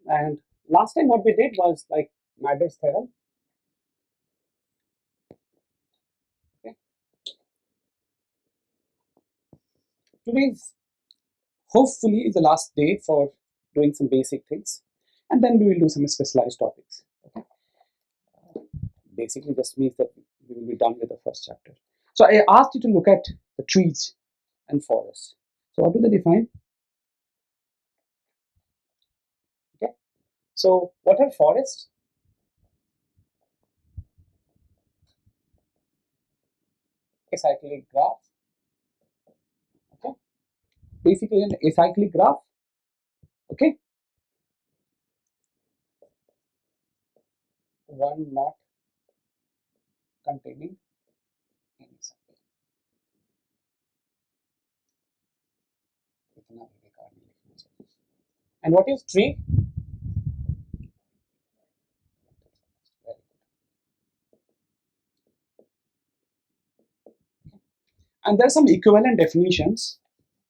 And last time what we did was like Madder's theorem. Okay. Today's hopefully is the last day for doing some basic things, and then we will do some specialized topics. Okay. Basically just means that we will be done with the first chapter. So I asked you to look at the trees and forests. So what do they define? Okay. So what are forests? Acyclic graph. Okay. Basically an acyclic graph. Okay. One not containing any cycle. And what is tree? Very good. And there are some equivalent definitions.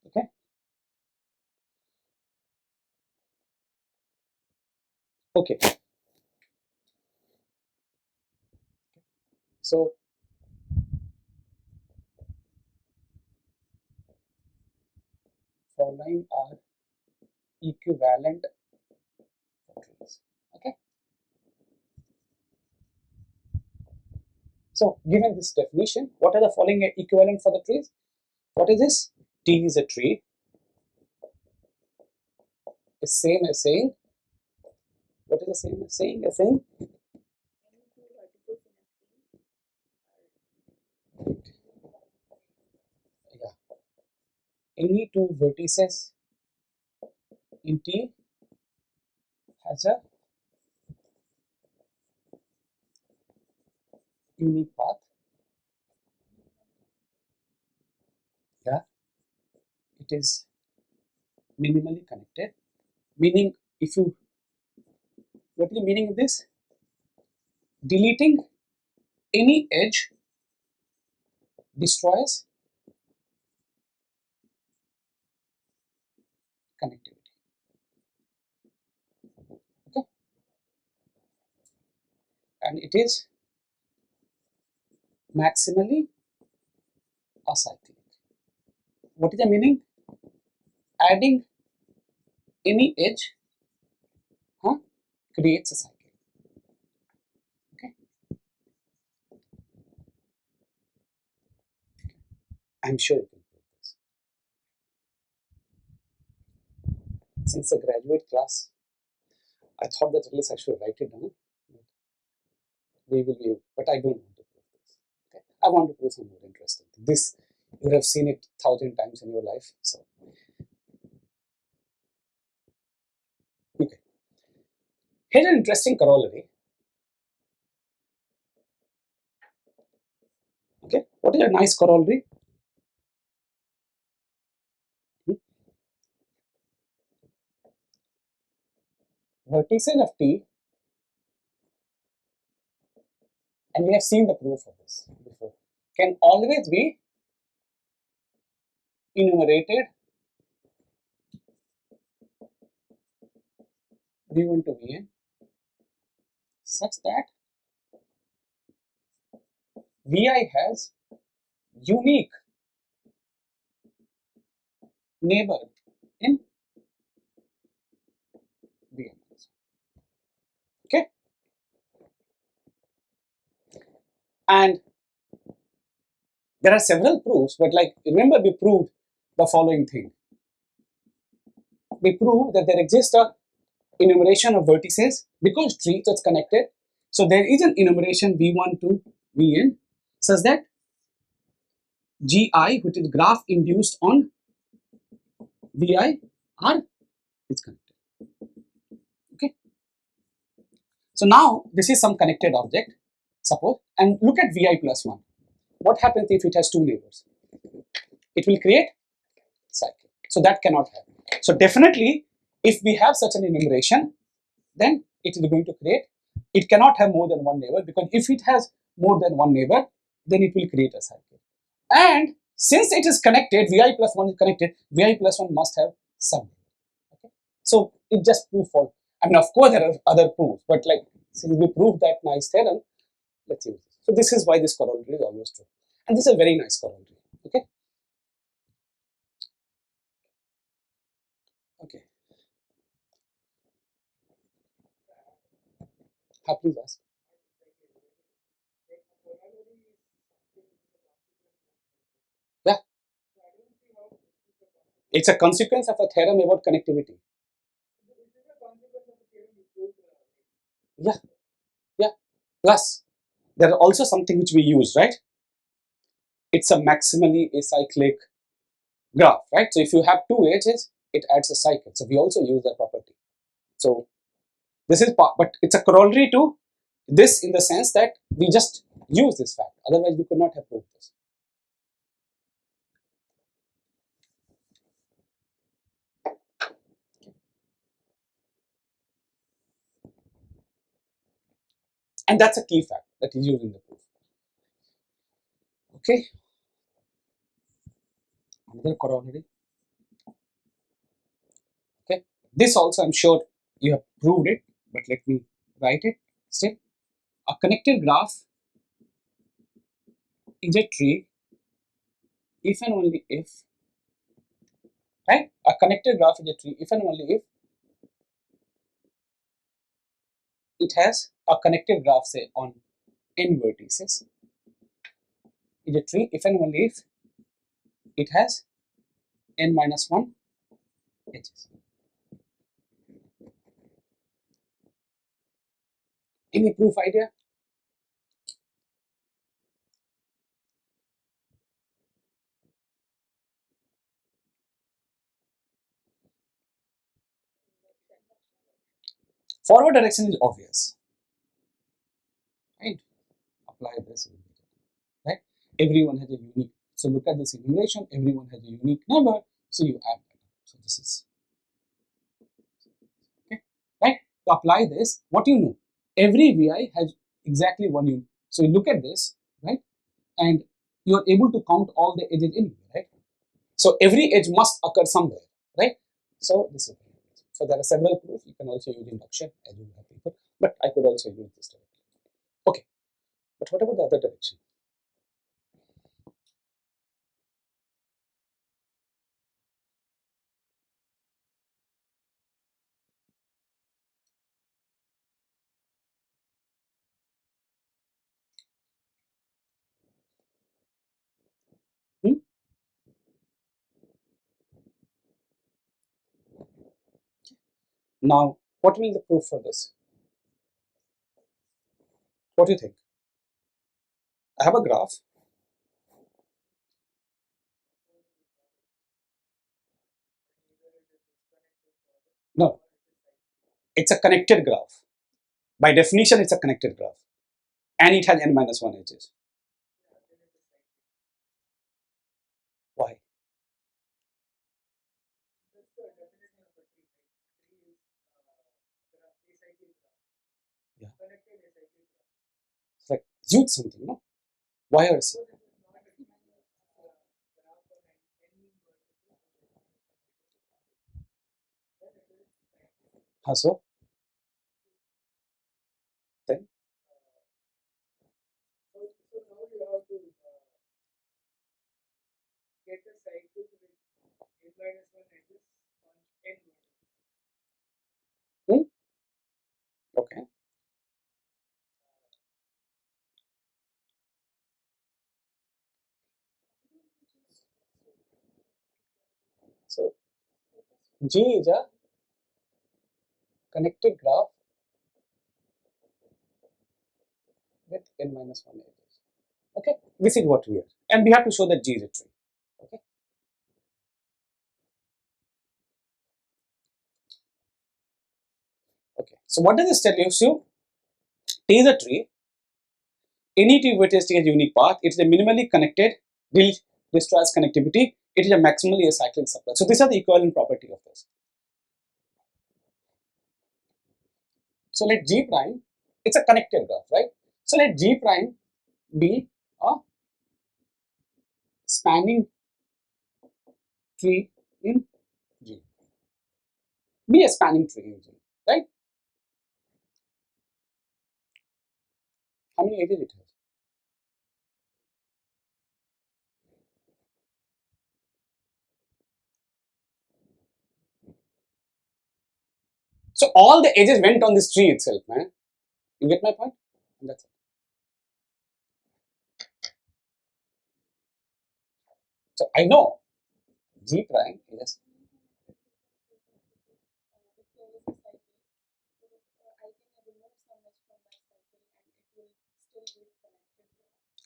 Okay. Okay. So following are equivalent for trees. Okay. So given this definition, what are the following equivalent for the trees? What is this? T is a tree. Is same as saying. What is the same as saying? As saying. Yeah. Any two vertices in T has a unique path. Yeah. It is minimally connected. Meaning, if you, what is the meaning of this? Deleting any edge destroys connectivity. Okay. And it is maximally acyclic. What is the meaning? Adding any edge creates a cycle. Okay. I'm sure you can prove this. Since a graduate class, I thought that at least I should write it down. We will be, but I don't want to prove this. Okay. I want to prove some more interesting thing. This you have seen it 1,000 times in your life. So okay. Here's an interesting corollary. Okay. What is a nice corollary? Vertices of T, and we have seen the proof of this before, can always be enumerated V1 to Vn such that Vi has unique neighbor in Vn. Okay. And there are several proofs, but like remember we proved the following thing. We proved that there exists a enumeration of vertices because tree that's connected. So there is an enumeration V1 to Vn such that Gi, which is graph induced on Vi, R is connected. Okay. So now this is some connected object, suppose, and look at Vi plus 1. What happens if it has two neighbors? It will create cycle. So that cannot happen. So definitely, if we have such an enumeration, then it is going to create. It cannot have more than one neighbor, because if it has more than one neighbor, then it will create a cycle. And since it is connected, Vi plus 1 is connected, Vi plus 1 must have some. Okay. So it just proves false. I mean, of course, there are other proofs, but like since we proved that nice theorem, let's use this. So this is why this corollary is always true, and this is a very nice corollary. Okay. Okay. Please ask. Yeah, it's a consequence of a theorem about connectivity. Yeah, yeah. Plus, there are also something which we use, right? It's a maximally acyclic graph, right? So if you have two edges, it adds a cycle. So we also use that property. So this is part, but it's a corollary to this in the sense that we just use this fact. Otherwise, we could not have proved this. And that's a key fact that is used in the proof. Okay. Another corollary. Okay. This also, I'm sure you have proved it, but let me write it still. A connected graph is a tree if and only if, right? A connected graph is a tree if and only if it has a connected graph, say, on n vertices. Is a tree if and only if it has n minus 1 edges. Any proof idea? Forward direction is obvious, right? Apply this, right? Everyone has a unique. So look at this enumeration. Everyone has a unique number. So you add that. So this is okay, right? To apply this, what you know, every vi has exactly one unit. So you look at this, right, and you are able to count all the edges anyway, right? So every edge must occur somewhere, right? So this is so there are several proofs. You can also use induction as you have people, but I could also use this directly. Okay, but what about the other direction? Hmm? Now, what will the proof for this? What do you think? I have a graph. No, it's a connected graph. By definition, it's a connected graph, and it has n minus 1 edges. Why? Yeah. It's like use something, no? Why or so? How so? Then hmm? Okay. So G is a connected graph with n minus 1 edges. Okay, this is what we are, and we have to show that G is a tree. Okay. Okay. So what does this tell you? So T is a tree. Any T vertex T has unique path. It is a minimally connected distress connectivity. It is a maximally acyclic subgraph. So these are the equivalent property of this. So let G prime, it's a connected graph, right? So let G prime be a spanning tree in G. Be a spanning tree in G, right? How many edges it has? So all the edges went on this tree itself, man. You get my point? That's it. So I know G prime is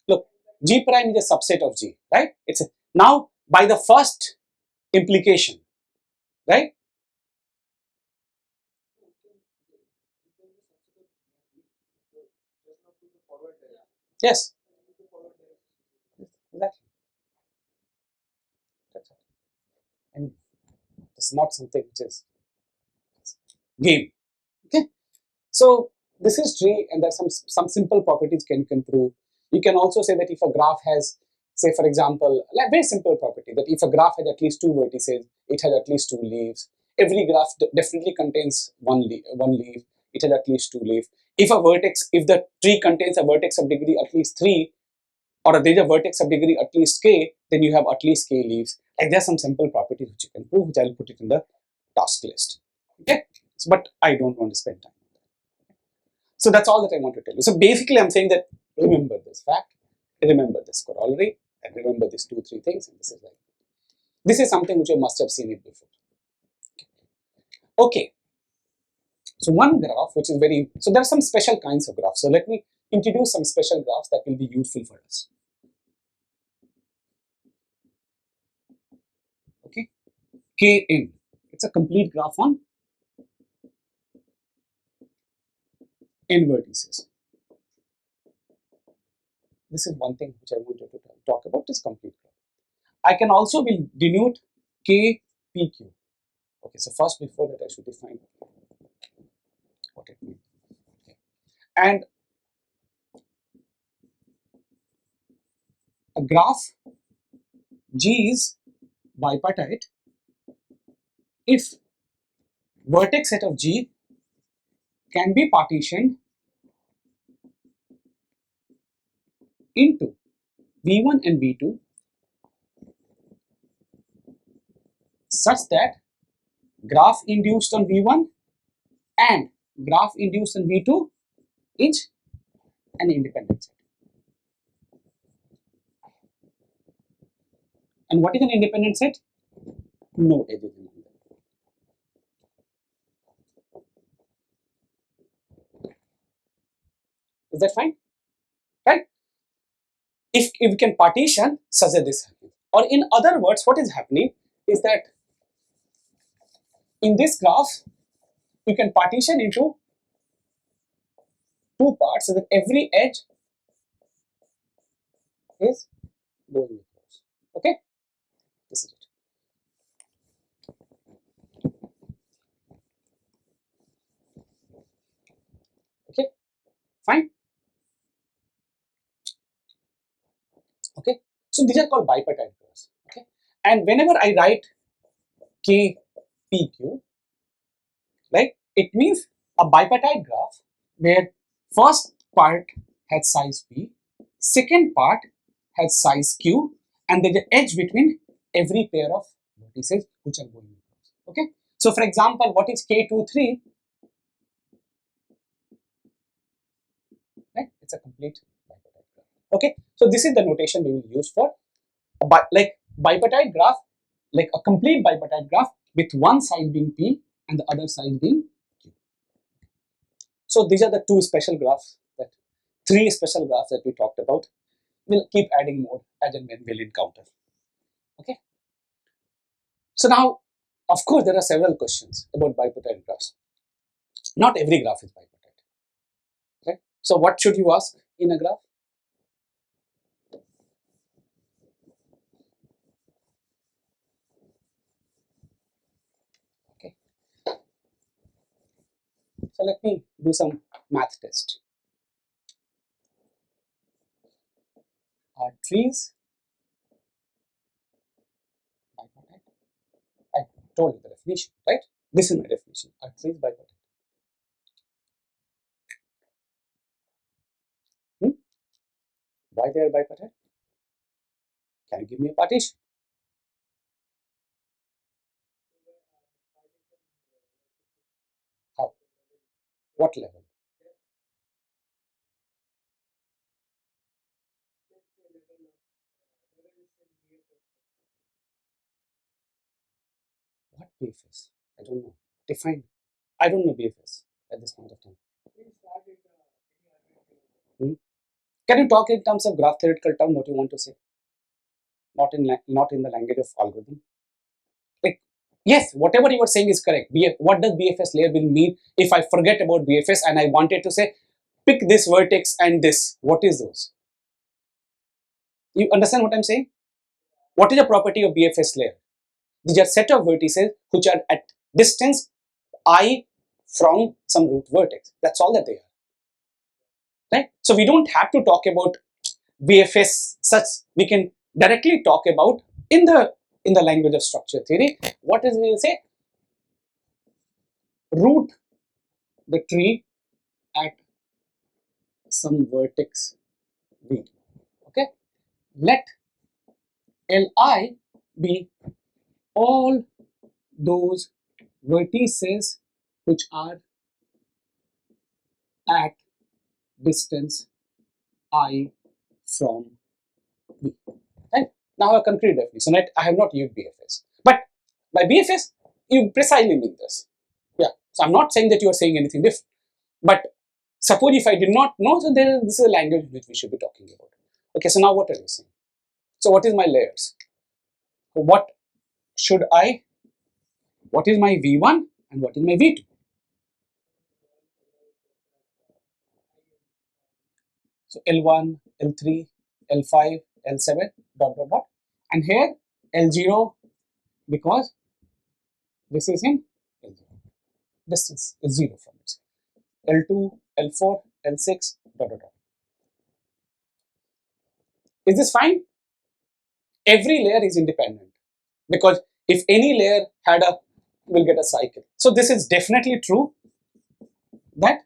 look, G prime is a subset of G, right? It's a, now by the first implication, right? Yes, exactly. That's it. And it's not something which is game. Okay. So this is tree, and there's some simple properties can prove. You can also say that if a graph has, say for example, like very simple property that if a graph has at least two vertices, it has at least two leaves. Every graph definitely contains one leaf. It has at least two leaves. If a vertex, if the tree contains a vertex of degree at least 3, or there is a vertex of degree at least k, then you have at least k leaves. Like there are some simple properties which you can prove, which I'll put it in the task list. Okay, so, but I don't want to spend time. So that's all that I want to tell you. So basically, I'm saying that remember this fact, remember this corollary, and remember these 2-3 things. And this is something which you must have seen it before. Okay. So one graph which is very, so there are some special kinds of graphs. So let me introduce some special graphs that will be useful for us. Okay. Kn. It's a complete graph on n vertices. This is one thing which I wanted to talk about, is complete graph. I can also will denote kpq. Okay, so first before that I should define what it means. Okay. And a graph G is bipartite if vertex set of G can be partitioned into V1 and V2 such that graph induced on V1 and graph induced on V2 is an independent set. And what is an independent set? No edges among them. Is that fine? Right? If we can partition such that this happens. Or in other words, what is happening is that in this graph, you can partition into two parts so that every edge is going across. Okay? This is it. Okay? Fine? Okay? So these are called bipartite graphs. Okay? And whenever I write KPQ, right, it means a bipartite graph where first part has size P, second part has size Q, and there's an edge between every pair of vertices which are going across. Okay? So for example, what is K23? Right? It's a complete bipartite graph. Okay? So this is the notation we will use for a bipartite graph, like a complete bipartite graph with one side being P and the other side being Q. So these are the two special graphs, that three special graphs that we talked about. We'll keep adding more as and when we'll encounter. Okay. So now, of course, there are several questions about bipartite graphs. Not every graph is bipartite. Okay. So what should you ask in a graph? Okay. So let me do some math test. Are trees bipartite? I told you the definition, right? This is my definition. Are trees bipartite? Why they are bipartite? Can you give me a partition? How? What level? What BFS? I don't know. Define. I don't know BFS at this point of time. Hmm? Can you talk in terms of graph theoretical term? What you want to say? Not in the language of algorithm. Like, yes, whatever you are saying is correct. What does BFS layer will mean if I forget about BFS and I wanted to say pick this vertex and this? What is those? You understand what I'm saying? What is the property of BFS layer? These are set of vertices which are at distance I from some root vertex. That's all that they are. Right? So we don't have to talk about BFS such. We can directly talk about in the language of structure theory. What is we will say? Root the tree at some vertex V. Okay. Let Li be all those vertices which are at distance I from V. Right? Now a concrete definition. Right? I have not used BFS, but by BFS you precisely mean this. Yeah. So I'm not saying that you are saying anything different, but suppose if I did not know, so this is a language which we should be talking about. Okay. So now what are you saying? So what is my layers? What should I? What is my V1 and what is my V2? So L1, L3, L5, L7, dot dot dot, and here L0 because this is in L0. Distance is 0 from it. L2, L4, L6, dot dot dot. Is this fine? Every layer is independent because if any layer had a will get a cycle. So this is definitely true that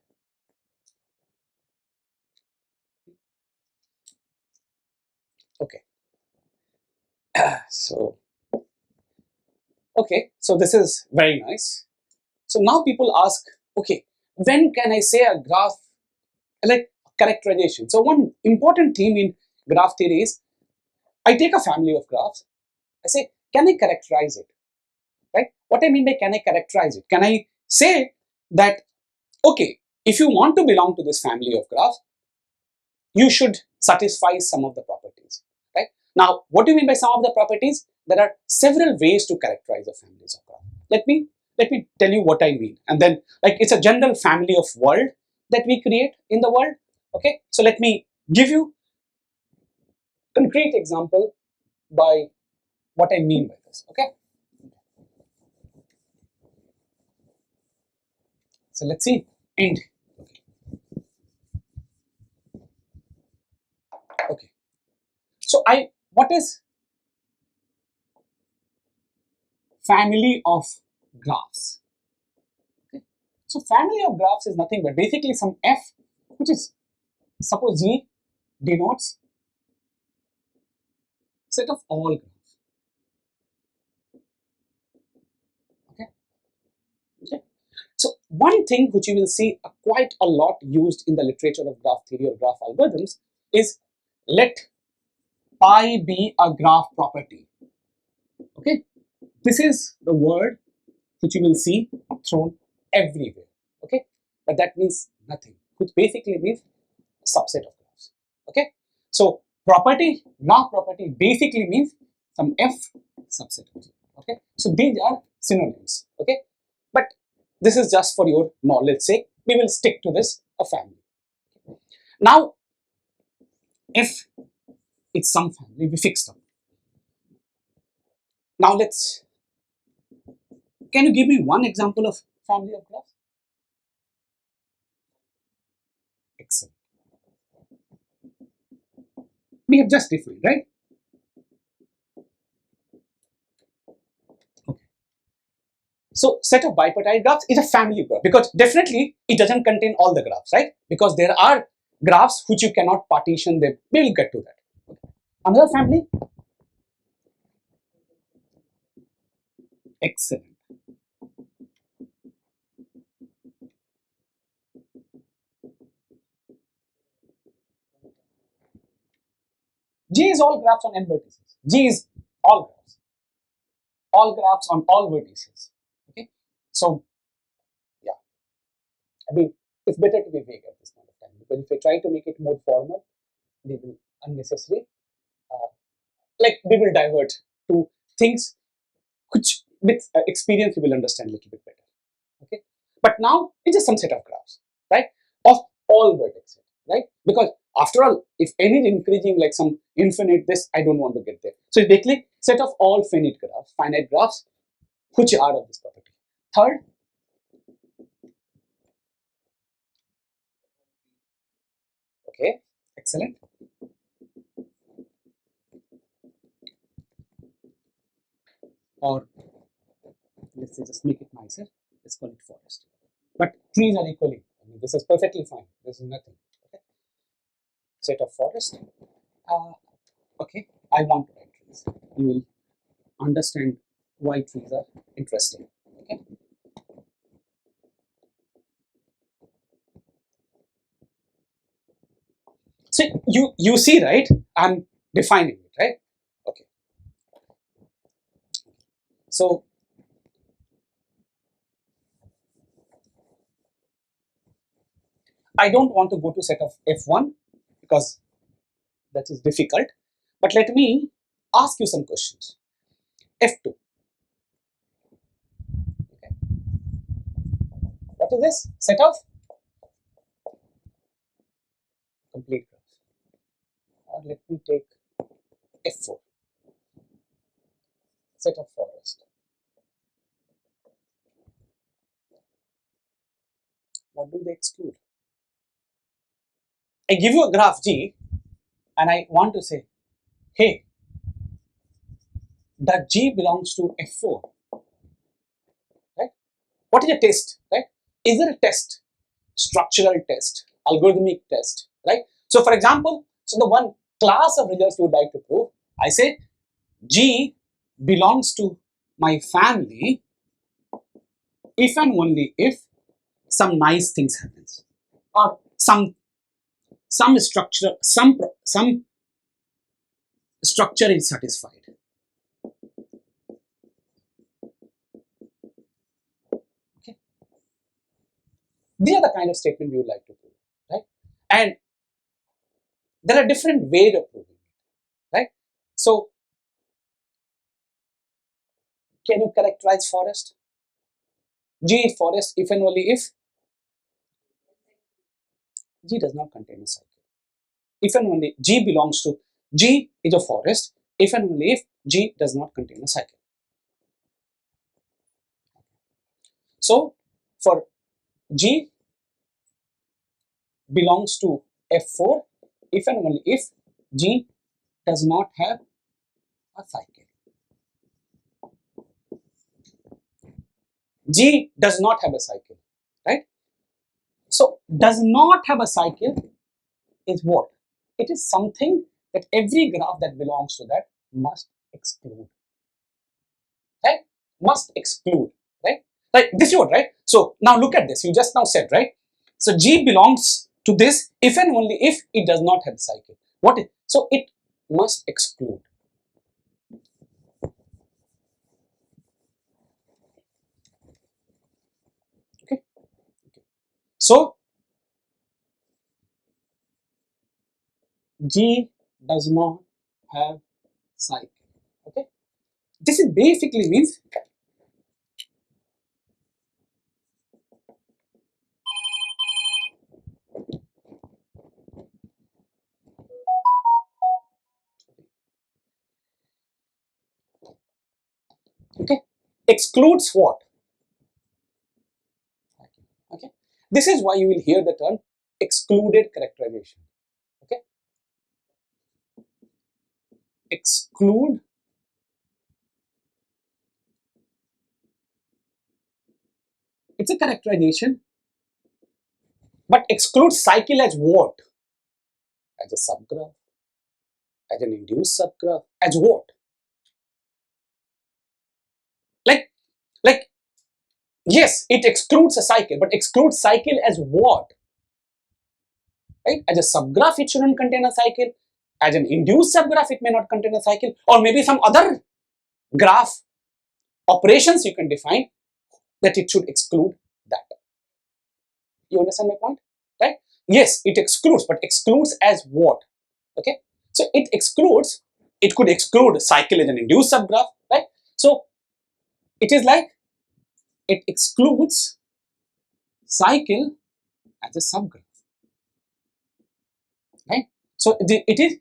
okay. So okay, so this is very nice. So now people ask, okay, when can I say a graph like characterization? So one important theme in graph theory is I take a family of graphs, I say, can I characterize it? Right? What I mean by can I characterize it? Can I say that, okay, if you want to belong to this family of graphs, you should satisfy some of the properties, right? Now, what do you mean by some of the properties? There are several ways to characterize the families of graphs. Let me tell you what I mean, and then like it's a general family of world that we create in the world. Okay, so let me give you concrete example by what I mean by this. Okay, so let's see. And okay, so what is family of graphs? Okay, so family of graphs is nothing but basically some f, which is suppose G denotes set of all graphs. Okay. Okay. So one thing which you will see quite a lot used in the literature of graph theory or graph algorithms is let pi be a graph property. Okay. This is the word which you will see thrown everywhere. Okay. But that means nothing, which basically means subset of graphs. Okay. So property, graph property basically means some f subset of. Okay. So these are synonyms. Okay. But this is just for your knowledge sake. We will stick to this a family. Now, if it's some family, we fixed up. Now can you give me one example of family of graphs? Excellent. We have just defined, right? Okay. So set of bipartite graphs is a family graph because definitely it doesn't contain all the graphs, right? Because there are graphs which you cannot partition them. We will get to that. Okay. Another family. Excellent. G is all graphs on n vertices. G is all graphs on all vertices. Okay, so yeah, I mean it's better to be vague at this point of time, because if I try to make it more formal, they will unnecessary. Like we will divert to things which with experience you will understand a little bit better. Okay, but now it's just some set of graphs, right, of all vertices, right? Because after all, if n is increasing like some infinite this, I don't want to get there. So it's basically set of all finite graphs which are of this property. Third, okay, excellent. Or let's say just make it nicer, let's call it forest. But trees are equally, I mean, this is perfectly fine. This is nothing. Okay, set of forest. Okay, I want to write trees. You will understand why trees are interesting. Okay. So you see, right? I'm defining it, right? Okay. So I don't want to go to set of F1 because that is difficult. But let me ask you some questions. F2. Okay. What is this? Set of complete graphs. Or let me take F4. Set of forest. What do they exclude? I give you a graph G and I want to say, hey, that G belongs to F4, right? What is a test, right? Is there a test? Structural test, algorithmic test, right? So for example, so the one class of results you would like to prove, I say G belongs to my family if and only if some nice things happens, or some structure is satisfied. Okay, these are the kind of statement we would like to prove, right? And there are different ways of proving it, right? So can you characterize forest? G is forest if and only if G does not contain a cycle. If and only G belongs to G is a forest if and only if G does not contain a cycle. So for G belongs to F4 if and only if G does not have a cycle. G does not have a cycle, right? So does not have a cycle is what? It is something that every graph that belongs to that must exclude, right? Must exclude, right? Like this is what, right? So now look at this. You just now said, right? So G belongs to this if and only if it does not have a cycle. What is, so it must exclude. Okay. So G does not have cycle. Okay. This is basically means okay, excludes what? Okay. This is why you will hear the term excluded characterization. Okay. Exclude it's a characterization, but exclude cycle as what? as a subgraph, as an induced subgraph, as what? Like, yes, it excludes a cycle, but excludes cycle as what? Right? As a subgraph, it shouldn't contain a cycle. As an induced subgraph, it may not contain a cycle, or maybe some other graph operations you can define that it should exclude that. You understand my point? Right? Yes, it excludes, but excludes as what? Okay. So it excludes, it could exclude cycle as an induced subgraph, right? So it is like it excludes cycle as a subgraph, right? So it is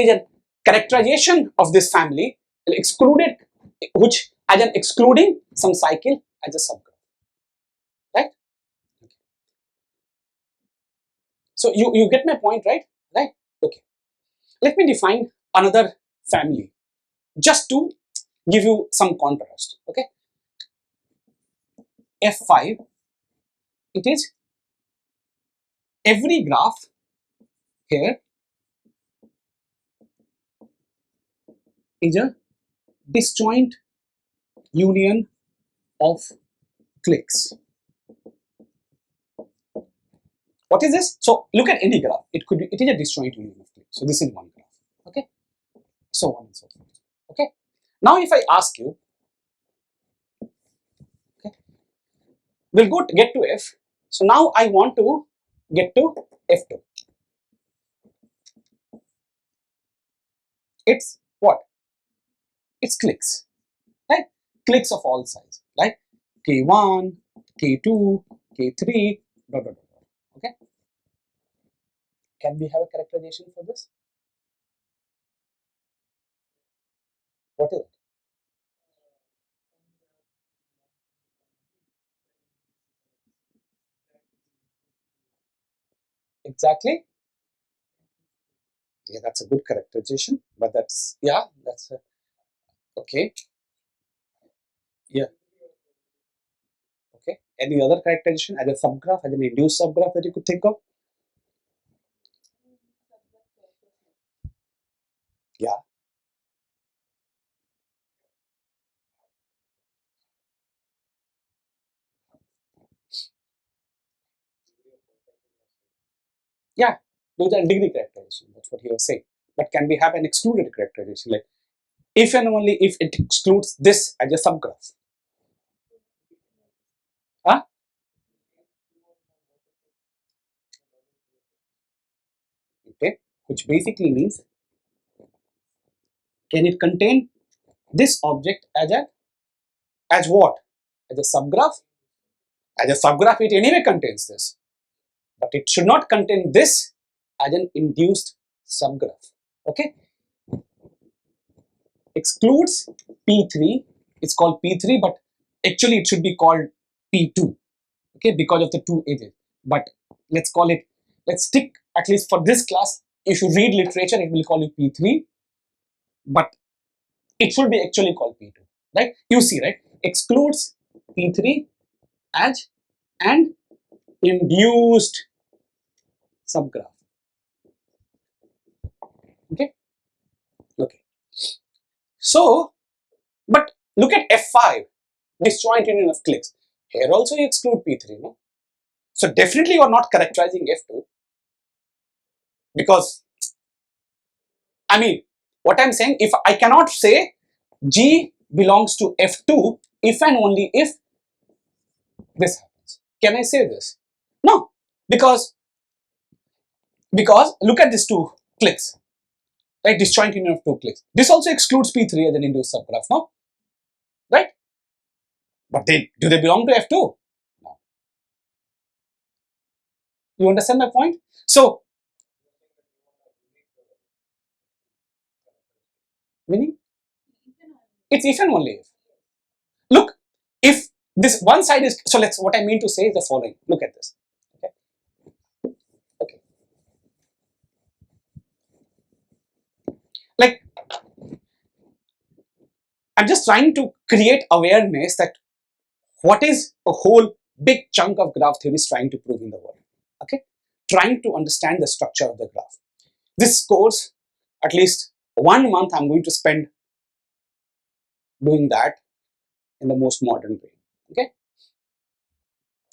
a characterization of this family excluded, which as an excluding some cycle as a subgraph, right? So you get my point, right? Right? Okay. Let me define another family just to give you some contrast. Okay. F5, it is every graph here is a disjoint union of cliques. What is this? So look at any graph. It is a disjoint union of cliques. So this is one graph. Okay. So on and so forth. Okay. Now if I ask you, okay, we'll get to F. So now I want to get to F2. It's what? It's cliques, right? Cliques of all size, like K1, K2, K3, dot, dot, dot. Okay. Can we have a characterization for this? What is it? Exactly. Yeah, that's a good characterization, but that's, yeah, that's okay. Yeah. Okay. Any other characterization as a subgraph, as an induced subgraph that you could think of? Yeah. Yeah. Those are degree characterization. That's what he was saying. But can we have an excluded characterization? Like if and only if it excludes this as a subgraph. Huh? Okay. Which basically means, can it contain this object as what? As a subgraph? As a subgraph, it anyway contains this. But it should not contain this as an induced subgraph. Okay. Excludes P3. It's called P3, but actually it should be called P2. Okay, because of the two edges. But let's call it, let's stick, at least for this class, if you read literature, it will call you P3, but it should be actually called P2, right? You see, right? Excludes P3 as an induced subgraph. Okay. Okay. So, but look at F5, disjoint union of cliques. Here also you exclude P3, no? So definitely you are not characterizing F2, because, I mean, what I'm saying, if I cannot say G belongs to F2 if and only if this happens. Can I say this? No, because look at these two cliques, right? Disjoint union of two cliques. This also excludes P3 as an induced subgraph, no? Right? But do they belong to F2? No. You understand my point? So, meaning it's if and only if. Look, if this one side is, so let's, what I mean to say is the following. Look at this. Okay. Okay. Like, I'm just trying to create awareness that what is a whole big chunk of graph theory is trying to prove in the world. Okay, trying to understand the structure of the graph. This course, at least 1 month, I'm going to spend doing that in the most modern way. Okay.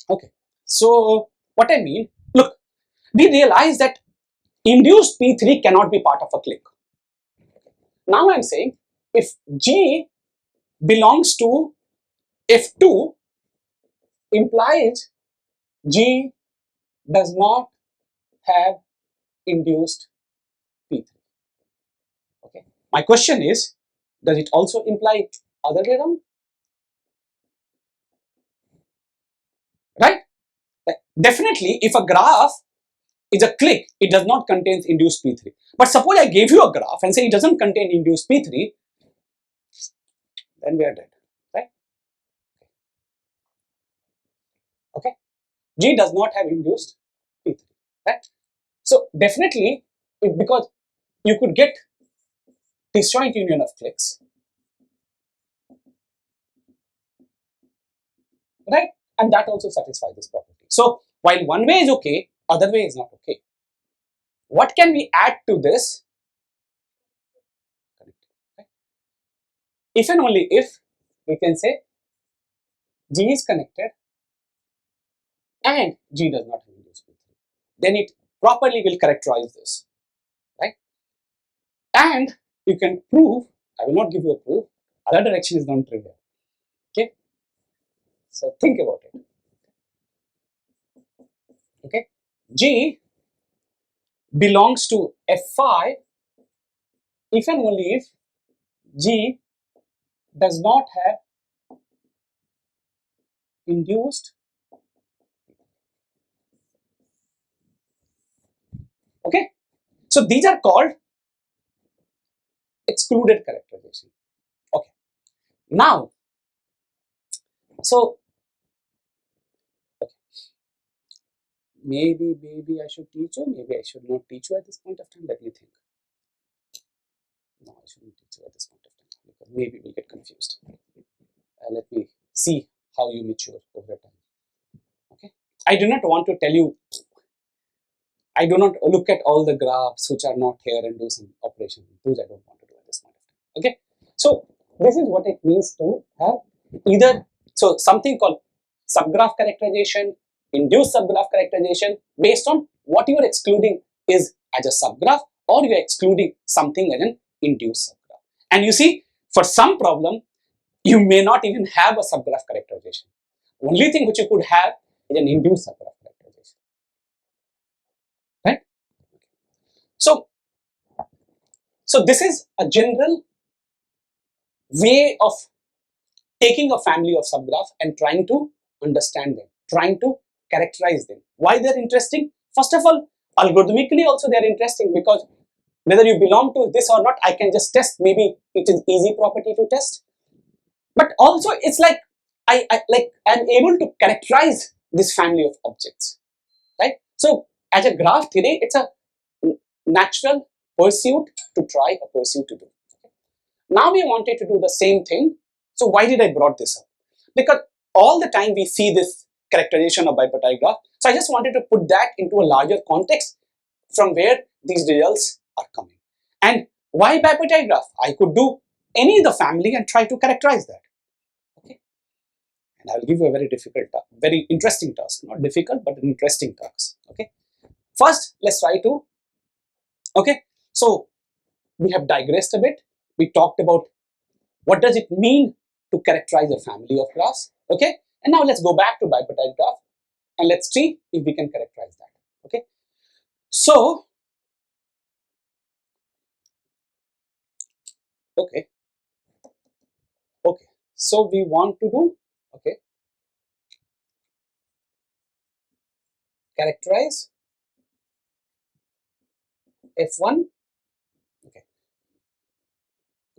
Okay. So what I mean, look, we realize that induced P3 cannot be part of a clique. Now I'm saying if G belongs to F2 implies G does not have induced P3. Okay. My question is, does it also imply other way around? Right? Like, definitely, if a graph is a clique, it does not contain induced P3. But suppose I gave you a graph and say it doesn't contain induced P3, then we are dead. Right? Okay. G does not have induced P3. Right? So definitely, because you could get disjoint union of cliques, right? And that also satisfies this property. So while one way is okay, other way is not okay. What can we add to this? Right? If and only if we can say G is connected and G does not have induced P3, then it properly will characterize this, right? And you can prove, I will not give you a proof, other direction is non-trivial. Okay, so think about it. Okay, G belongs to F5 if and only if G does not have induced. Okay, so these are called excluded characterization. Okay, now, so okay. Maybe I should teach you, maybe I should not teach you at this point of time. Let me think. No, I shouldn't teach you at this point of time because maybe we'll get confused. Let me see how you mature over time. Okay, I do not want to tell you. I do not look at all the graphs which are not here and do some operation. Those I don't want to do at this point of time. Okay, so this is what it means to have either, so something called subgraph characterization, induced subgraph characterization, based on what you are excluding is as a subgraph or you are excluding something as an induced subgraph. And you see, for some problem, you may not even have a subgraph characterization. Only thing which you could have is an induced subgraph characterization. Right? So this is a general way of taking a family of subgraphs and trying to understand them, trying to characterize them. Why they're interesting? First of all, algorithmically also they're interesting because whether you belong to this or not, I can just test. Maybe it is easy property to test. But also it's like I'm able to characterize this family of objects, right? So as a graph theory, it's a natural pursuit to try a pursuit to do. Now we wanted to do the same thing. So why did I brought this up? Because all the time we see this characterization of bipartite graph. So I just wanted to put that into a larger context from where these results are coming. And why bipartite graph? I could do any of the family and try to characterize that. Okay. And I will give you a very difficult task, very interesting task, not difficult, but an interesting task. Okay. First, let's try to, okay. So we have digressed a bit. We talked about what does it mean to characterize a family of graphs, okay? And now let's go back to bipartite graph and let's see if we can characterize that, okay? So, okay, so we want to do, okay, characterize F1, okay.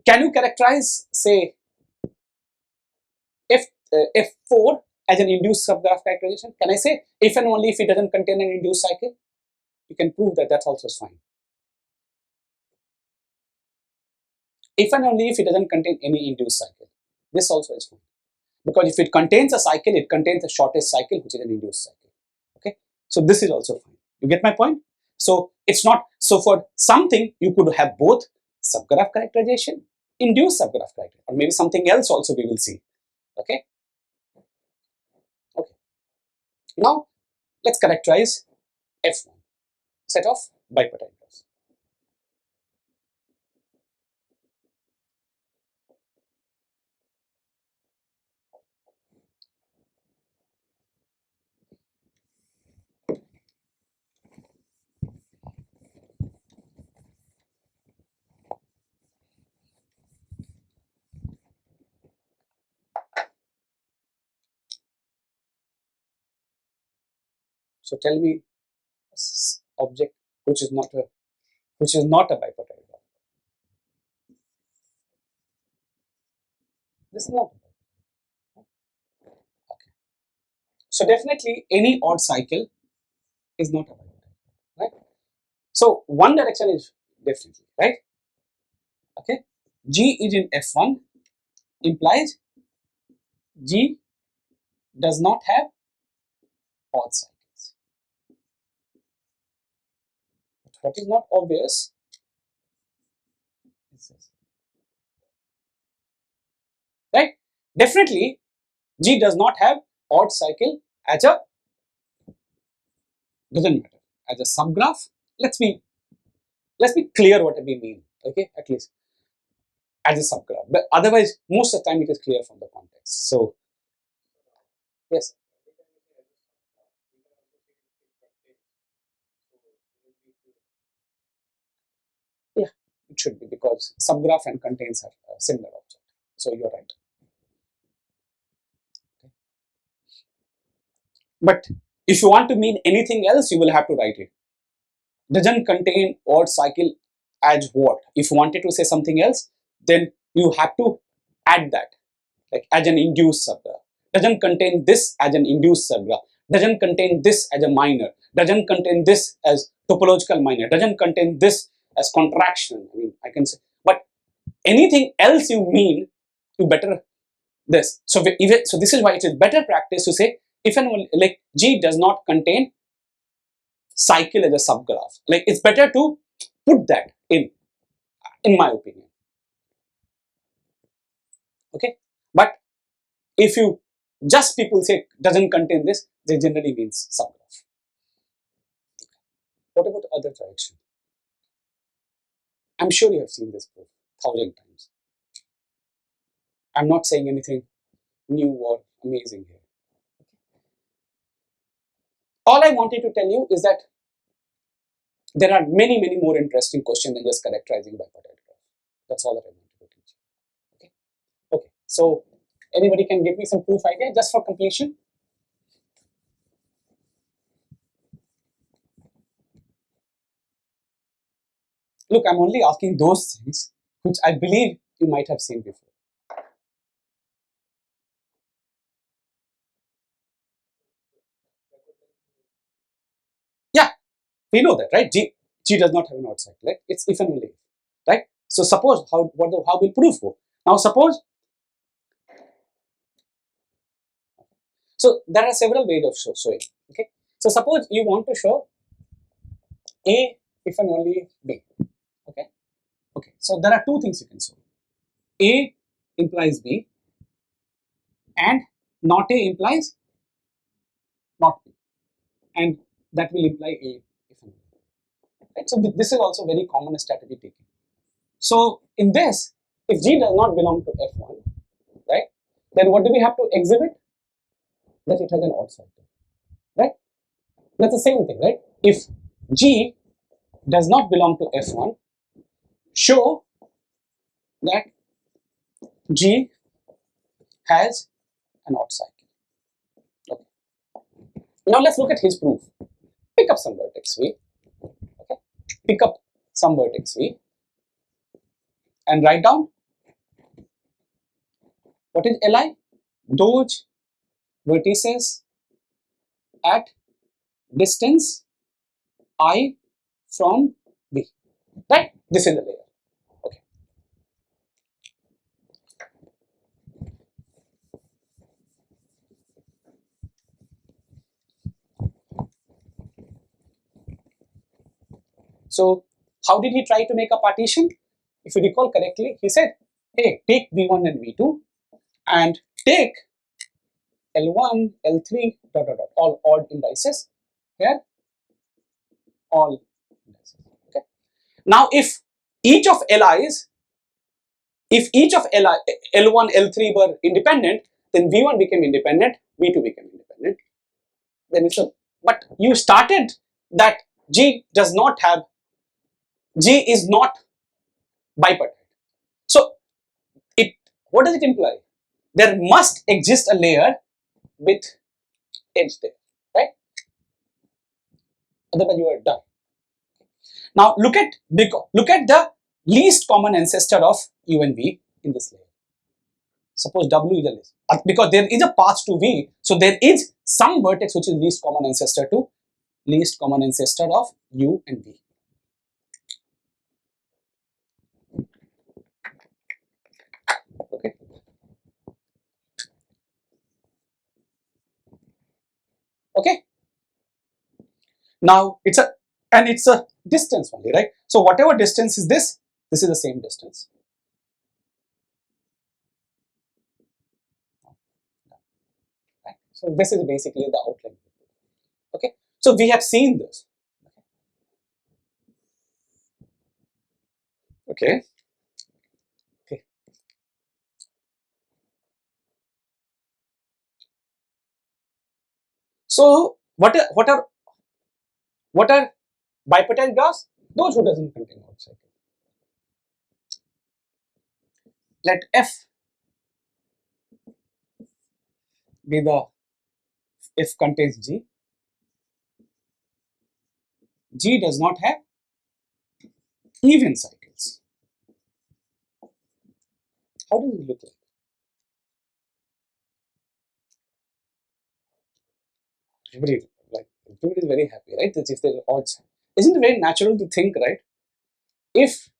Can you characterize, say, F4 as an induced subgraph characterization? Can I say if and only if it doesn't contain an induced cycle? You can prove that that's also fine. If and only if it doesn't contain any induced cycle. This also is fine. because if it contains a cycle, it contains the shortest cycle, which is an induced cycle. Okay, so this is also fine. You get my point? So it's not, so for something you could have both subgraph characterization, induced subgraph characterization, or maybe something else also we will see. Okay. Okay. Now let's characterize F1, set of bipartite graphs. So tell me object which is not a bipartite graph. This is not. Okay. So definitely any odd cycle is not a bipartite, right? So one direction is definitely right. Okay. G is in F1 implies G does not have odd cycles. But what is not obvious is this. Right? Definitely G does not have odd cycle as a, doesn't matter, as a subgraph. Let's be clear what we mean. Okay, at least as a subgraph. But otherwise, most of the time it is clear from the context. So yes. Yeah, it should be, because subgraph and contains are similar object. So you're right. Okay. But if you want to mean anything else, you will have to write it. Doesn't contain odd cycle as what? If you wanted to say something else, then you have to add that, like as an induced subgraph. Doesn't contain this as an induced subgraph. Doesn't contain this as a minor. Doesn't contain this as topological minor. Doesn't contain this as contraction. I mean, I can say, but anything else you mean, you better this. So this is why it is better practice to say if and when, like G does not contain cycle as a subgraph. Like it's better to put that in my opinion. Okay, but if you just people say doesn't contain this, they generally means subgraph. What about other direction? I'm sure you have seen this proof 1,000 times. I'm not saying anything new or amazing here. All I wanted to tell you is that there are many more interesting questions than just characterizing bipartite graph. That's all that I wanted to teach you. Okay. Okay. So anybody can give me some proof idea just for completion? Look, I'm only asking those things which I believe you might have seen before. Yeah, we know that, right? G does not have an odd cycle, right? It's if and only if, right? So suppose how will proof go? Now suppose, so there are several ways of showing. Okay, so suppose you want to show A if and only if B. Okay, okay. So there are two things you can show. A implies B, and not A implies not B, and that will imply A if and only. Right? So this is also very common strategy taking. So in this, if G does not belong to F1, right, then what do we have to exhibit? That it has an odd cycle, right? That's the same thing, right? If G does not belong to F1, show that G has an odd cycle. Okay. Now let's look at his proof. Pick up some vertex V. Okay. Pick up some vertex V and write down what is Li? Those vertices at distance I from B. Right? This is the layer. Okay. So how did he try to make a partition? If you recall correctly, he said, hey, take V1 and V2 and take L1, L3, dot, dot, dot, all odd indices here, all indices. Okay. Now, if each of Li's, if each of L1, L3 were independent, then V1 became independent, V2 became independent. Then it's a, but you started that G does not have, G is not bipartite. So, it, what does it imply? There must exist a layer with edge there, right? Otherwise, you are done. Now look at the least common ancestor of U and V in this layer. Suppose W is a list, because there is a path to V, so there is some vertex which is least common ancestor of U and V. Okay. Okay. Now it's a distance only, right? So whatever distance is this is the same distance. Right? So this is basically the outline. Okay. So we have seen this. Okay. Okay. So what are bipartite graphs? Those who doesn't contain odd cycle. Let F be the, if contains G. G does not have even cycles. How does it look like? Everybody is very happy, right? That if there are odds, isn't it very natural to think, right? If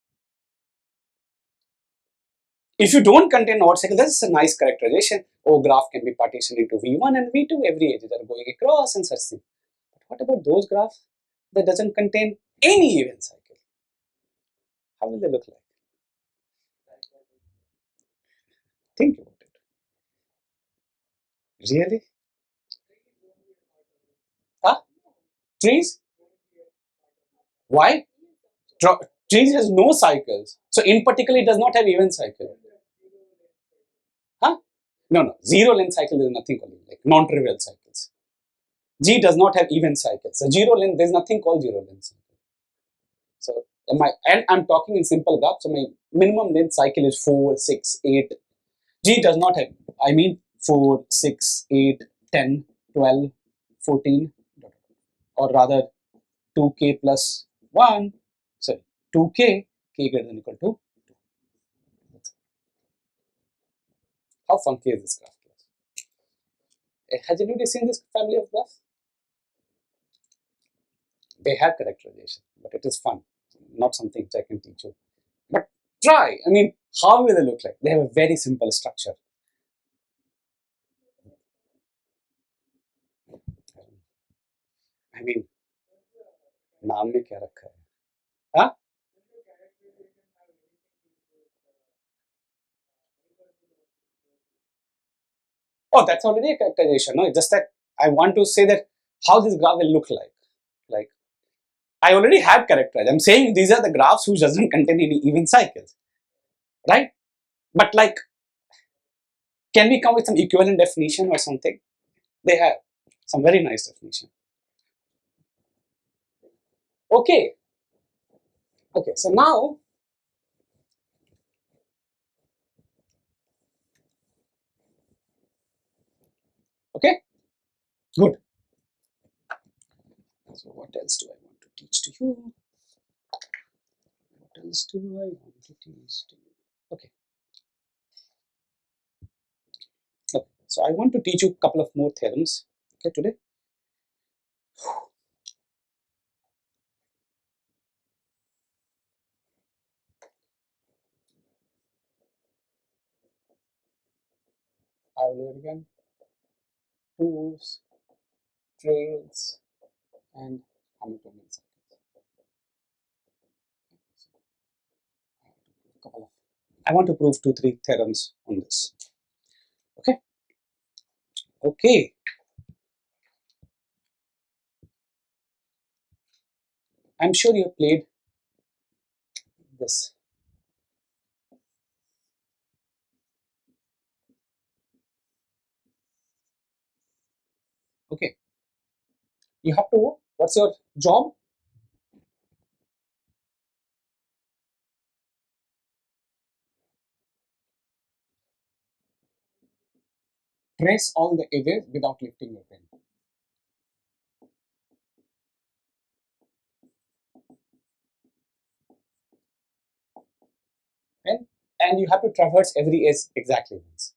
you don't contain odd cycle, that's a nice characterization. Oh, graph can be partitioned into V1 and V2. Every edges are going across and such thing. But what about those graphs that doesn't contain any even cycle? How will they look like? Think about it. Really? Huh? Trees? Why? Trees has no cycles. So in particular, it does not have even cycle. Huh? No. Zero length cycle is nothing called like non-trivial cycles. G does not have even cycles. So zero length, there's nothing called zero length cycle. So and I'm talking in simple graph. So my minimum length cycle is 4, 6, 8. G does not have, I mean 4, 6, 8, 10, 12, 14, or rather 2k plus 1, sorry, 2k, k greater than equal to 2. How funky is this graph? Has anybody seen this family of graphs? They have characterization, but it is fun, not something which I can teach you. But try. I mean, how will they look like? They have a very simple structure. I mean, नाम में क्या रखा है? Huh? Oh, that's already a characterization. No, it's just that I want to say that how this graph will look like. Like, I already have characterized. I'm saying these are the graphs who doesn't contain any even cycles, right? But like, can we come with some equivalent definition or something? They have some very nice definition. Okay. Okay. So now, okay, good. So what else do I want to teach to you? What else do I want to teach to you? Okay. Okay. So I want to teach you a couple of more theorems. Okay, today. Eulerian, tools, trails, and Hamiltonian cycles. couple of, I want to prove 2-3 theorems on this. Okay. Okay. I'm sure you played this. Okay. You have to, what's your job? Trace all the edges without lifting your pen. And you have to traverse every edge exactly once.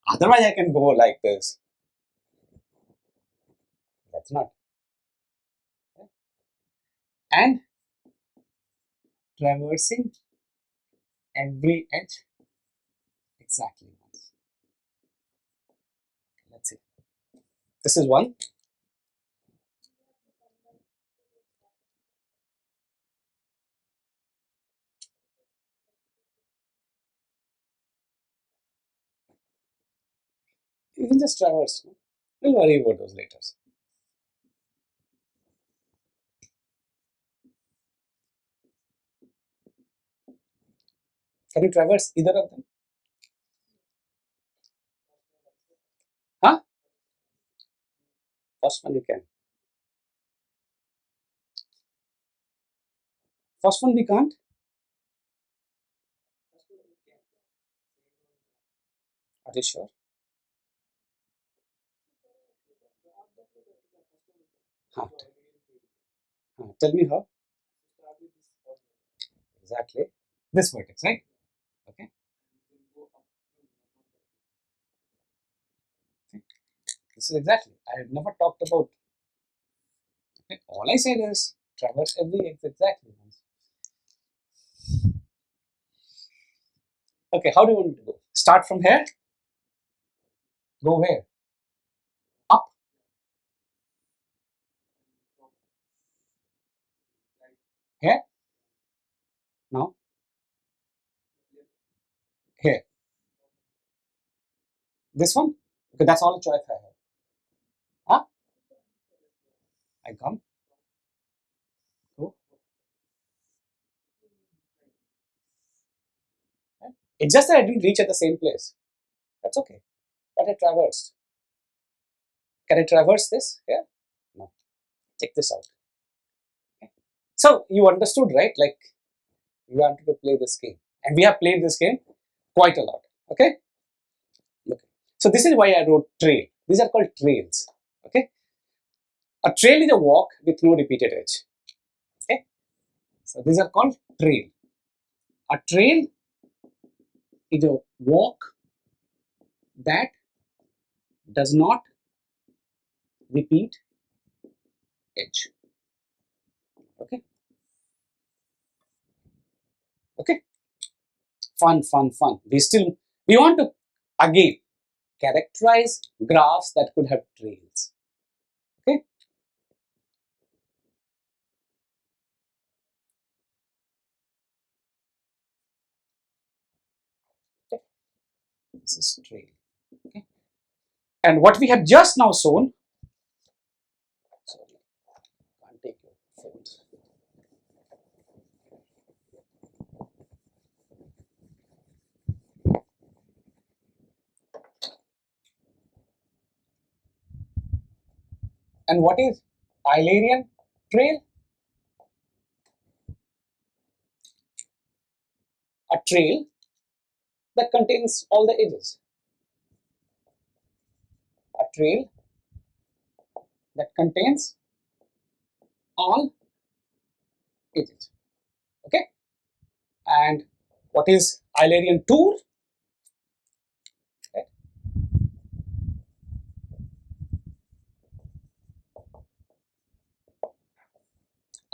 Otherwise, I can go like this. That's not. And traversing every edge exactly once. Let's see. This is one. You can just traverse. No? We'll worry about those later. Can you traverse either of them? Huh? First one you can. First one we can't. Are you sure? Huh. Tell me how. Exactly. This vertex, right? Okay. This is exactly. I have never talked about. Okay. All I said is traverse every edge exactly once. Okay. How do you want me to go? Start from here. Go where? Up. Here. Now. Here. This one. Okay. That's all choice I have. Huh? I come. Go. Right? It's just that I didn't reach at the same place. That's okay. But I traversed. Can I traverse this? Yeah? No. Check this out. Okay. So you understood, right? Like you wanted to play this game. And we have played this game quite a lot. Okay? Okay. So this is why I wrote trail. These are called trails. Okay? A trail is a walk with no repeated edge. Okay? So these are called trail. A trail is a walk that does not repeat edge. Okay? Okay? Fun, fun, fun. We want to again characterize graphs that could have trails. Okay? Okay. This is trail. Okay? And what we have just now shown, sorry, can't take your phones. And what is Eulerian trail? A trail that contains all the edges. A trail that contains all edges. Okay? And what is Eulerian tour? Right?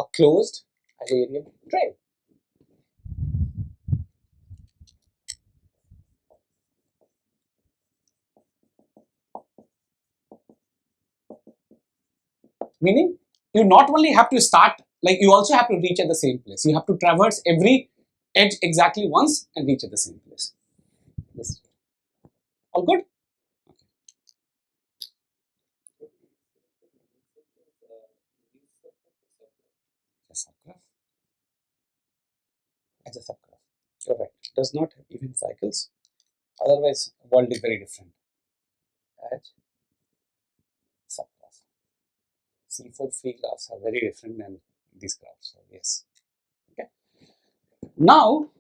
A closed Eulerian trail. Meaning, you not only have to start, like you also have to reach at the same place. You have to traverse every edge exactly once and reach at the same place. This. All good? A subgraph. As a subgraph. You're right. Does not have even cycles. Otherwise, world is very different. Edge subgraph. C4 free graphs are very different than these graphs. So yes. Okay. Now,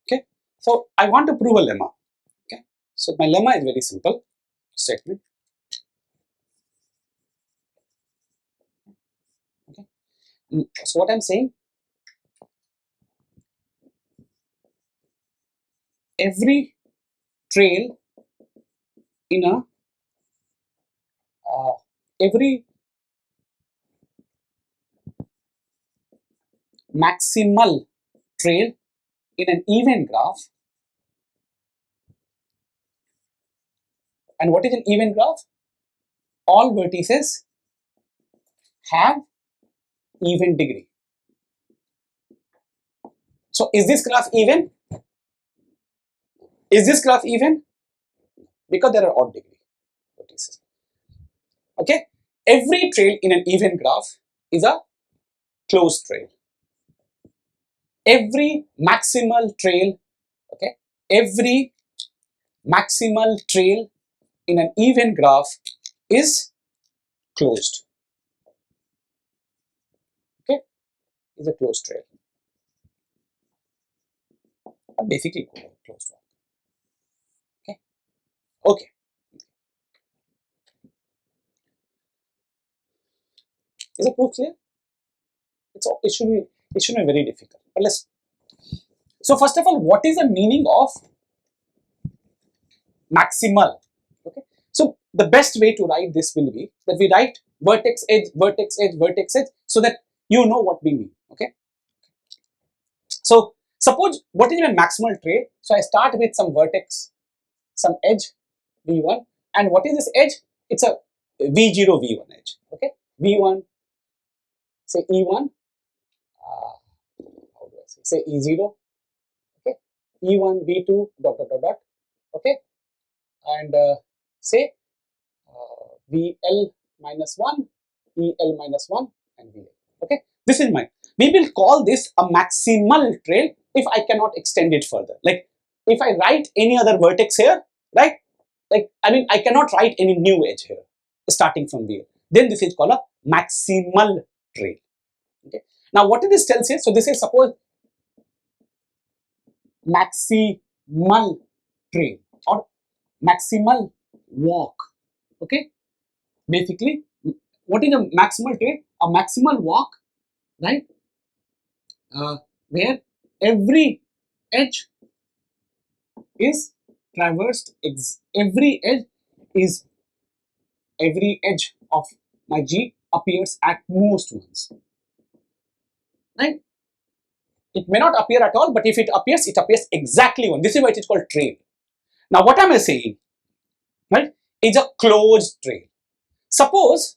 okay. So I want to prove a lemma. Okay. So my lemma is very simple statement. Okay. So what I'm saying, every trail in a every maximal trail in an even graph. And what is an even graph? All vertices have even degree. So is this graph even? Is this graph even? Because there are odd degree vertices. Okay. Every trail in an even graph is a closed trail. Every maximal trail, okay, every maximal trail in an even graph is closed. Okay, is a closed trail. Basically closed one. Okay. Okay. Is the proof clear? It shouldn't be very difficult. But let's. So first of all, what is the meaning of maximal? Okay. So the best way to write this will be that we write vertex edge, vertex edge, vertex edge, so that you know what we mean. Okay. So suppose what is my maximal trail? So I start with some vertex, some edge v1, and what is this edge? It's a v0 v1 edge. Okay. v1, say e1. How do I say e0? Okay. e1 v2 dot dot dot dot. Okay. And say VL minus 1, EL minus 1, and VL. Okay, this is mine. We will call this a maximal trail if I cannot extend it further. Like if I write any other vertex here, right? Like I mean, I cannot write any new edge here starting from VL. Then this is called a maximal trail. Okay. Now what this tells you? So this is suppose maximal trail or maximal walk. Okay. Basically, what is a maximal trail? A maximal walk, right? Where every edge is traversed, every edge of my G appears at most once, right? It may not appear at all, but if it appears exactly once. This is why it is called trail. Now, what am I saying? Right? It's a closed trail. Suppose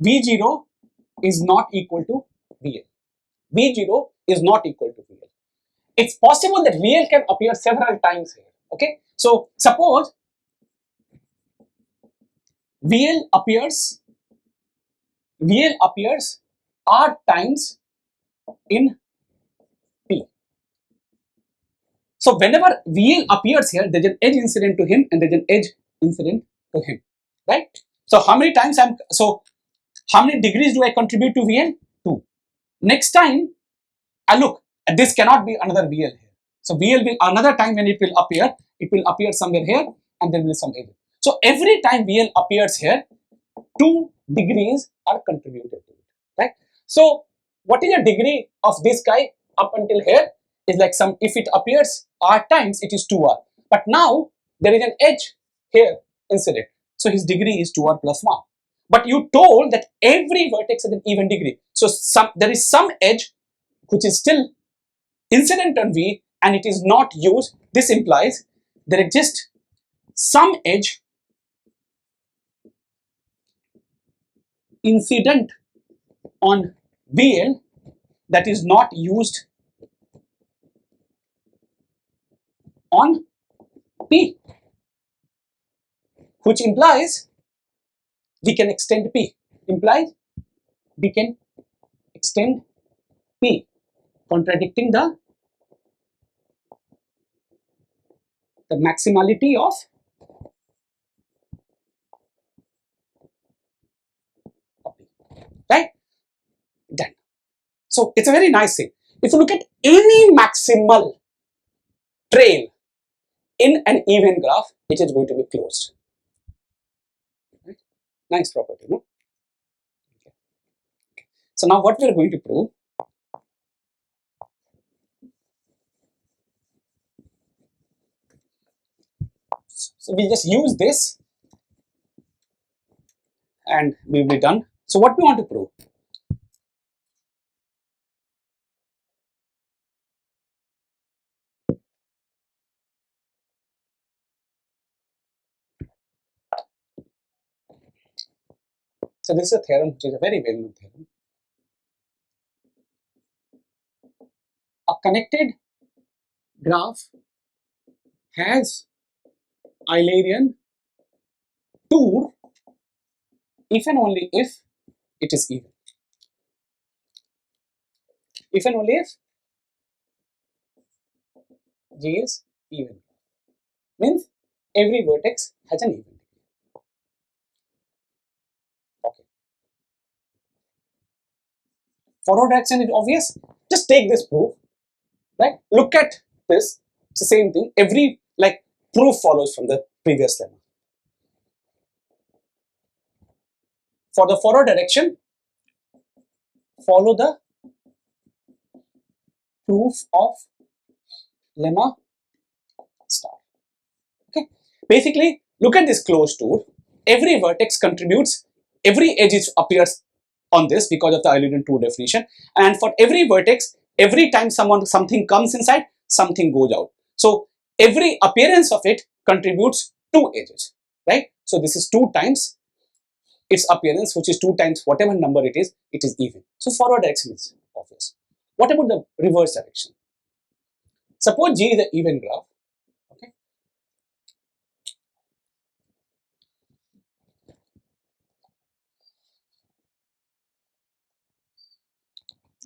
V0 is not equal to VL. V0 is not equal to VL. It's possible that VL can appear several times here. Okay. So suppose VL appears R times in P. So whenever VL appears here, there's an edge incident to him and there's an edge incident to him. Right? So how many degrees do I contribute to VL? 2. Next time, look, this cannot be another VL here. So VL will another time when it will appear somewhere here and there will be some edge. So every time VL appears here, 2 degrees are contributed to it, right? So what is the degree of this guy up until here is like if it appears R times, it is 2R. But now there is an edge here incident. So his degree is 2r plus 1. But you told that every vertex has an even degree. So there is some edge which is still incident on V and it is not used. This implies there exists some edge incident on VL that is not used on P, which implies we can extend P, implies we can extend P, contradicting the maximality of P, right? Done. So it's a very nice thing. If you look at any maximal trail in an even graph, it is going to be closed. Right? Nice property, no? Okay. So now what we are going to prove, so we just use this and we'll be done. So what we want to prove? So this is a theorem which is a very well-known theorem. A connected graph has Eulerian tour if and only if it is even. If and only if G is even. Means every vertex has an even. Okay. Forward direction is obvious. Just take this proof. Right? Look at this. It's the same thing. Every proof follows from the previous lemma. For the forward direction, follow the proof of lemma star. Okay. Basically, look at this closed tour. Every vertex contributes. Every edge appears on this because of the Eulerian tour definition. And for every vertex, every time something comes inside, something goes out. So every appearance of it contributes 2 edges, right? So this is 2 times its appearance, which is 2 times whatever number it is even. So forward direction is obvious. What about the reverse direction? Suppose G is an even graph. Okay.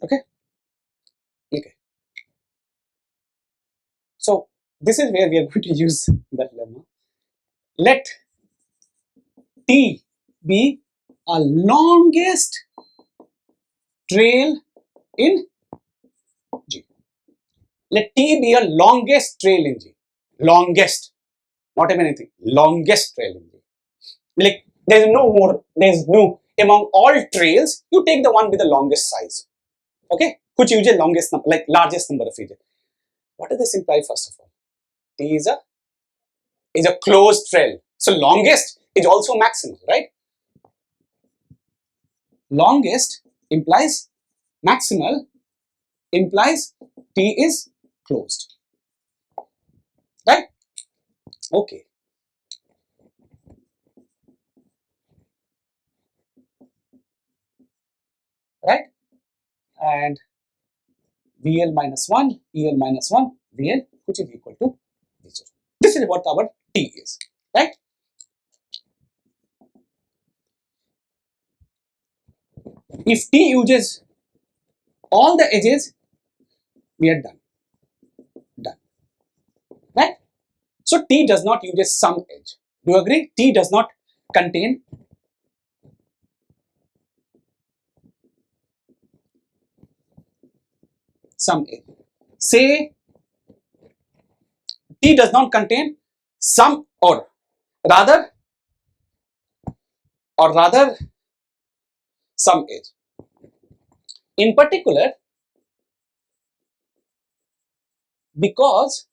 Okay. Okay. So this is where we are going to use that lemma. Let T be a longest trail in G. Let T be a longest trail in G. Longest, not even anything. Longest trail in G. Like there is no among all trails, you take the one with the longest size. Okay, which usually longest number, largest number of edges. What does this imply? First of all, T is a closed trail. So longest is also maximal, right? Longest implies maximal, implies T is closed, right? Okay. Right? And VL minus 1, EL minus 1, VL, which is equal to V0. This is what our T is, right? If T uses all the edges, we are done. Done. Right? So T does not use some edge. Do you agree? T does not contain some edge. Say T does not contain some or rather some edge. In particular, because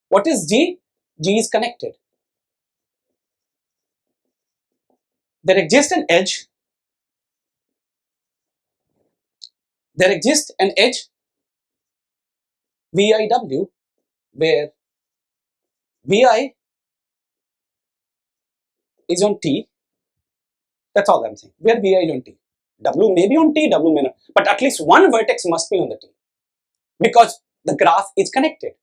what is G? G is connected. there exists an edge VIW where VI is on T. That's all I'm saying. Where VI is on T. W may be on T, W may not. But at least one vertex must be on the T. Because the graph is connected.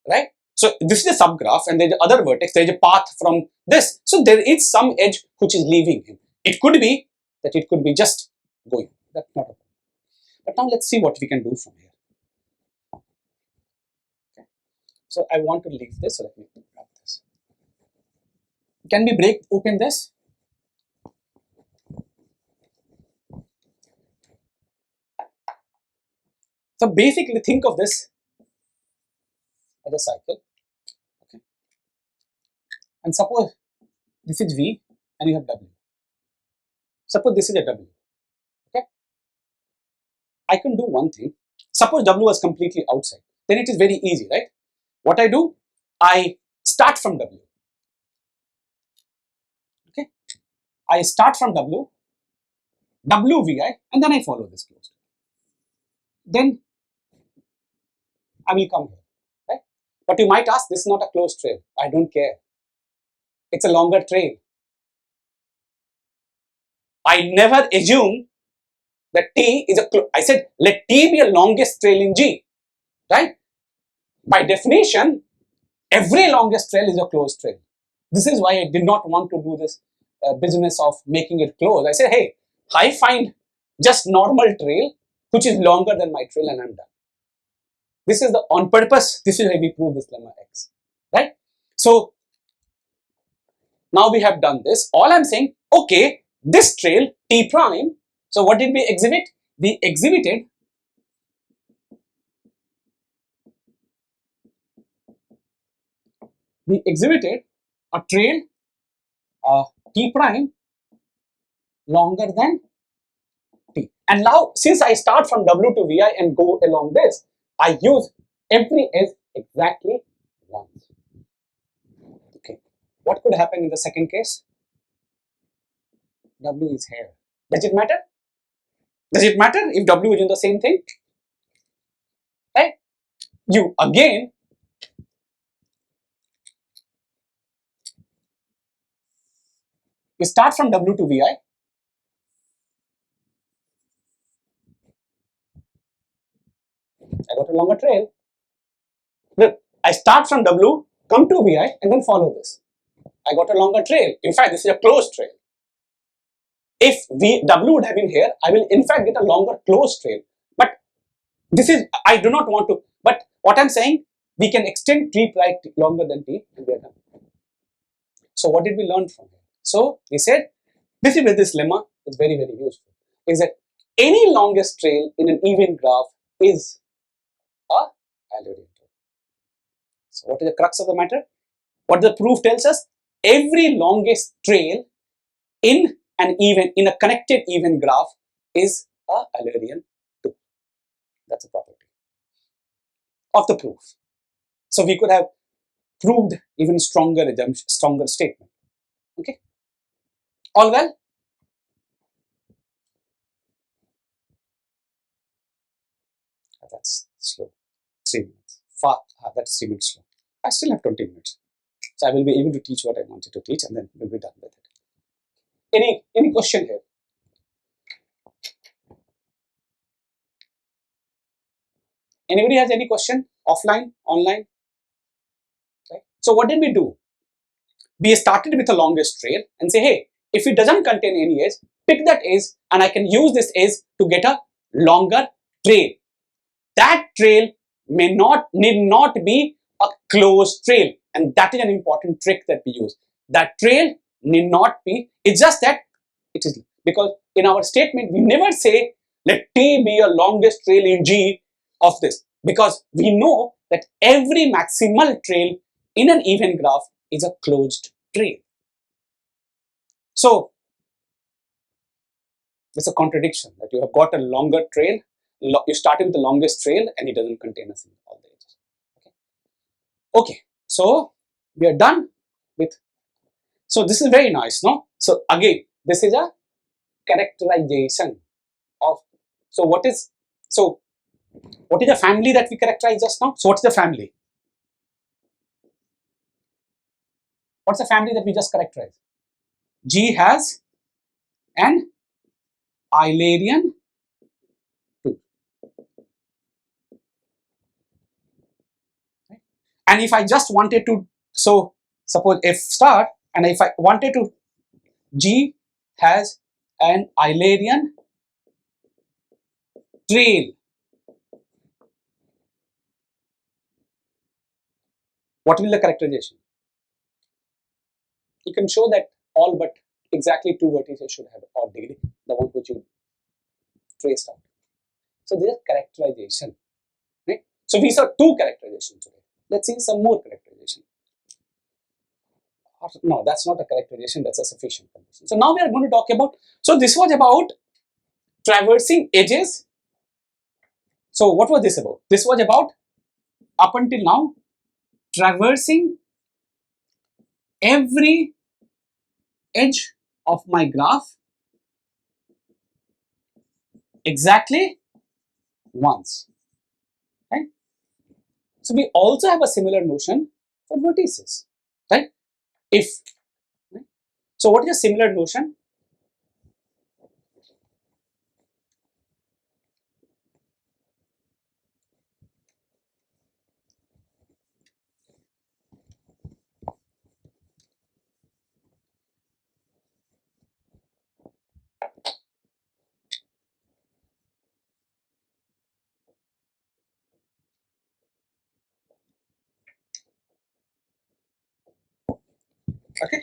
Right? So this is a subgraph and there's other vertex, there's a path from this. So there is some edge which is leaving him. It could be that it could be just going. That's not a problem. But now let's see what we can do from here. Okay. So I want to leave this, so let me grab this. Can we break open this? So basically think of this as a cycle. Okay. And suppose this is V and you have W. Suppose this is a W. Okay. I can do one thing. Suppose W was completely outside. Then it is very easy, right? What I do, I start from W. Okay. I start from W, WVI, and then I follow this closed. Then I will come here, right? But you might ask, this is not a closed trail. I don't care. It's a longer trail. I never assume that T is a, I said, let T be a longest trail in G, right? By definition, every longest trail is a closed trail. This is why I did not want to do this business of making it close. I said, hey, I find just normal trail, which is longer than my trail, and I'm done. This is the on purpose. This is how we prove this lemma X, right? So now we have done this. All I'm saying, okay, this trail T prime. So what did we exhibit? We exhibited a trail T prime longer than T. And now since I start from W to Vi and go along this, I use every S exactly once. Okay. What could happen in the second case? W is here. Does it matter? Does it matter if W is in the same thing? Right? You again you start from W to Vi. I got a longer trail. Look, I start from W, come to Vi, and then follow this. I got a longer trail. In fact, this is a closed trail. If W would have been here, I will in fact get a longer closed trail. But this is, I do not want to, but what I'm saying, we can extend T right longer than T and we are done. So what did we learn from here? So we said, this is where this lemma is very, very useful, is that any longest trail in an even graph is a Eulerian trail. So what is the crux of the matter? What the proof tells us? Every longest trail in a connected even graph is a Eulerian too. That's a property of the proof. So we could have proved even stronger statement. Okay. All well? That's slow. 3 minutes. That's 3 minutes slow. I still have 20 minutes. So I will be able to teach what I wanted to teach and then we'll be done with it. Any question here? Anybody has any question? Offline? Online? Okay. So what did we do? We started with the longest trail and say, hey, if it doesn't contain any edge, pick that edge and I can use this edge to get a longer trail. That trail need not be a closed trail, and that is an important trick that we use. That trail need not be, it's just that it is, because in our statement we never say let T be a longest trail in G of this, because we know that every maximal trail in an even graph is a closed trail. So it's a contradiction that you have got a longer trail, you start with the longest trail and it doesn't contain a single all the edges. Okay, so we are done with So this is very nice, no? So again, this is a characterization of, so what is, so what is the family that we characterize just now? So what's the family? What's the family that we just characterized? G has an Eulerian tooth. Right? And if I just wanted to, so suppose F star, and if I wanted to, G has an Eulerian trail. What will the characterization? You can show that all but exactly two vertices should have ordered the one which you traced out. So there's characterization. Right? So we saw two characterizations today. Let's see some more characterization. No, that's not a characterization, that's a sufficient condition. So now we are going to talk about, so this was about traversing edges. So what was this about? This was about, up until now, traversing every edge of my graph exactly once. Right? So we also have a similar notion for vertices. Right? If, right? So what is a similar notion? Okay.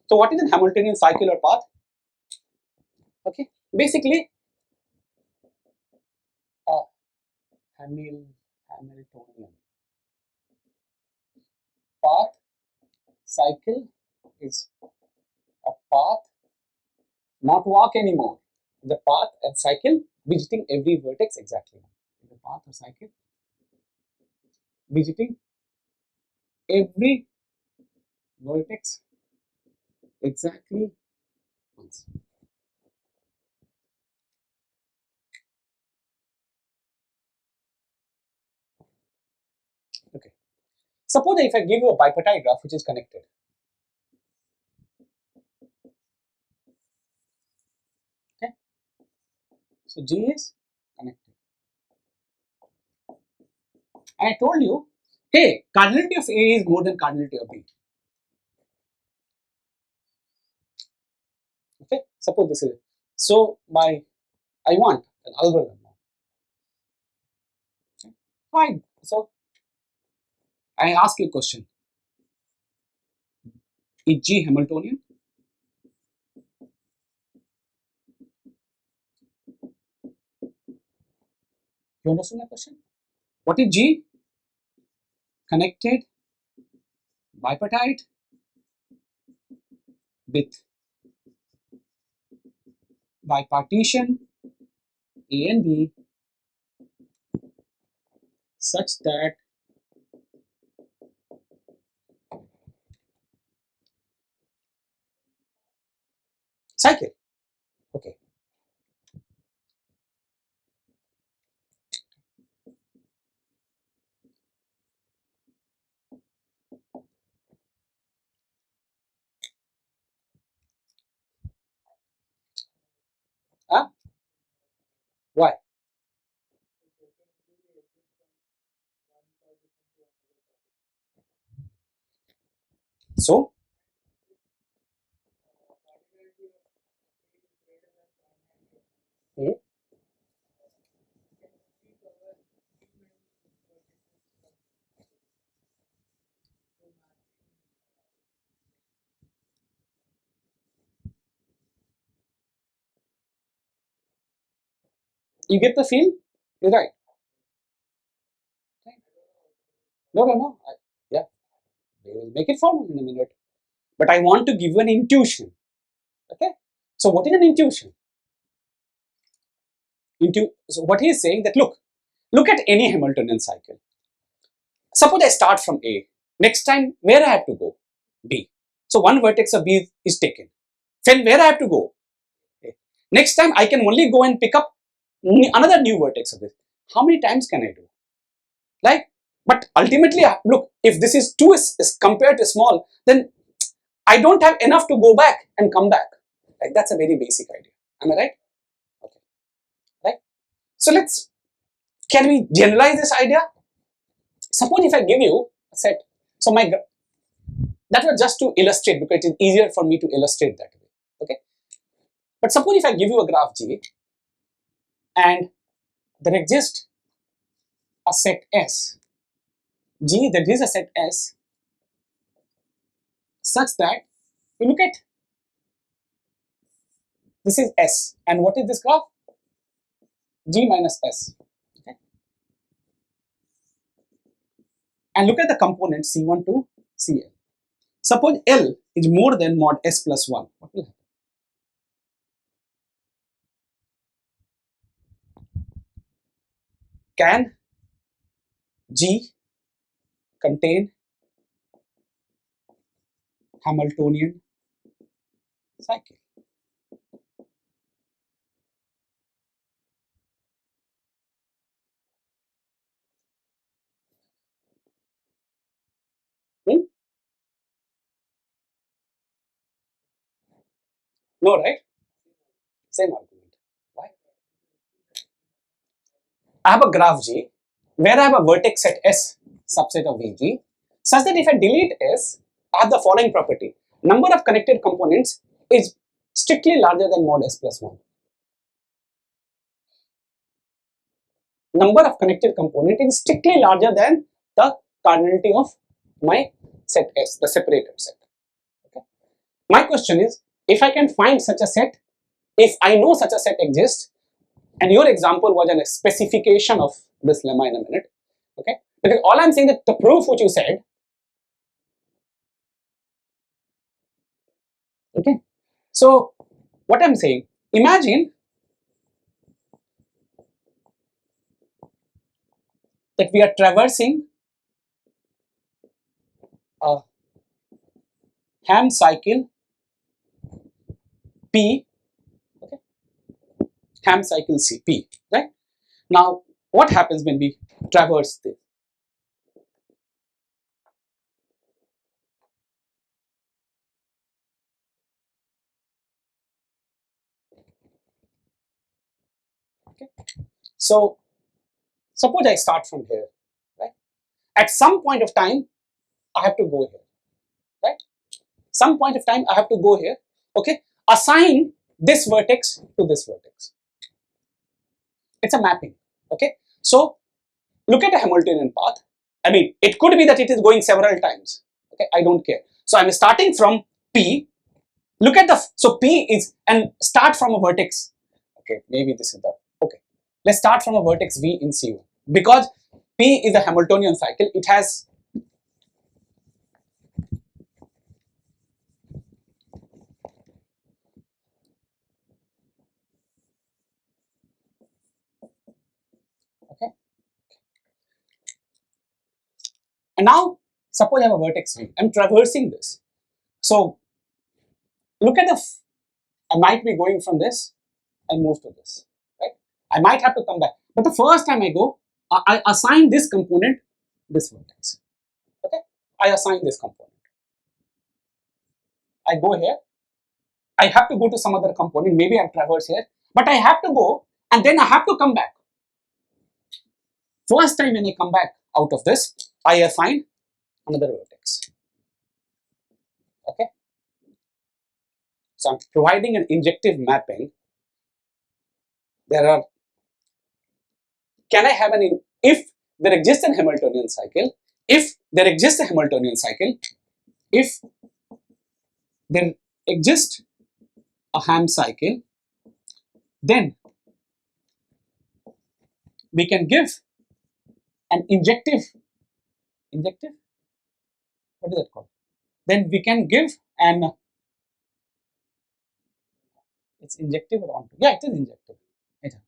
So what is a Hamiltonian cycle or path? Okay. Basically, uh, Hamiltonian path cycle is a path, not walk anymore. The path and cycle visiting every vertex exactly. The path or cycle visiting every vertex exactly once. Okay. Suppose if I give you a bipartite graph which is connected. Okay. So G is connected. And I told you, hey, cardinality of A is more than cardinality of B. Okay. Suppose this is it. So I want an algorithm now. Okay. Fine. So I ask you a question. Is G Hamiltonian? You understand my question? What is G? Connected bipartite with bipartition A and B such that cycle. Okay. Huh? Why? So you get the feel? You're right. No, no, no. Yeah, we will make it formal in a minute. But I want to give you an intuition. Okay. So what is an intuition? So what he is saying that look at any Hamiltonian cycle. Suppose I start from A. Next time, where I have to go? B. So one vertex of B is taken. Then where I have to go? Okay. Next time I can only go and pick up another new vertex of this. How many times can I do? Like, but ultimately, look, if this is 2 is compared to small, then I don't have enough to go back and come back. Like, that's a very basic idea. Am I right? Okay. Right? So can we generalize this idea? Suppose if I give you a set, so that was just to illustrate because it is easier for me to illustrate that way. Okay. But suppose if I give you a graph G and there exists a set S, G, there is a set S such that you look at this is S, and what is this graph? G minus S. Okay. And look at the component C1 to Cl. Suppose L is more than mod S plus 1. What will happen? Can G contain Hamiltonian cycle? Hmm? No, right? Same argument. Why? I have a graph G where I have a vertex set S subset of Vg such that if I delete S, I have the following property. Number of connected components is strictly larger than mod S plus 1. Number of connected component is strictly larger than the cardinality of my set S, the separated set. Okay. My question is, if I can find such a set, if I know such a set exists, and your example was a specification of this lemma in a minute, okay? Because all I'm saying that the proof which you said, okay? So what I'm saying, imagine that we are traversing a Ham cycle P, okay? Ham cycle C, P, right? Now, what happens when we traverse this? Okay. So, suppose I start from here, right? At some point of time, I have to go here, right? Some point of time, I have to go here, okay? Assign this vertex to this vertex. It's a mapping, okay? So, look at a Hamiltonian path. I mean, it could be that it is going several times, okay? I don't care. So, I'm starting from P. Look at so P is, and start from a vertex. Okay, maybe this is the, okay. Let's start from a vertex V in C1. Because P is a Hamiltonian cycle, it has okay. And now, suppose I have a vertex V. I'm traversing this. So, look at I might be going from this, I move to this, right? I might have to come back. But the first time I go, I assign this component this vertex. Okay? I assign this component. I go here. I have to go to some other component. Maybe I traverse here. But I have to go and then I have to come back. First time when I come back out of this, I assign another vertex. Okay? So I'm providing an injective mapping. There are, can I have if there exists a Hamiltonian cycle, if there exists a Hamiltonian cycle, if there exists a Ham cycle, then we can give an injective, what is that called? Then we can give an, it's injective or onto, yeah, it is injective,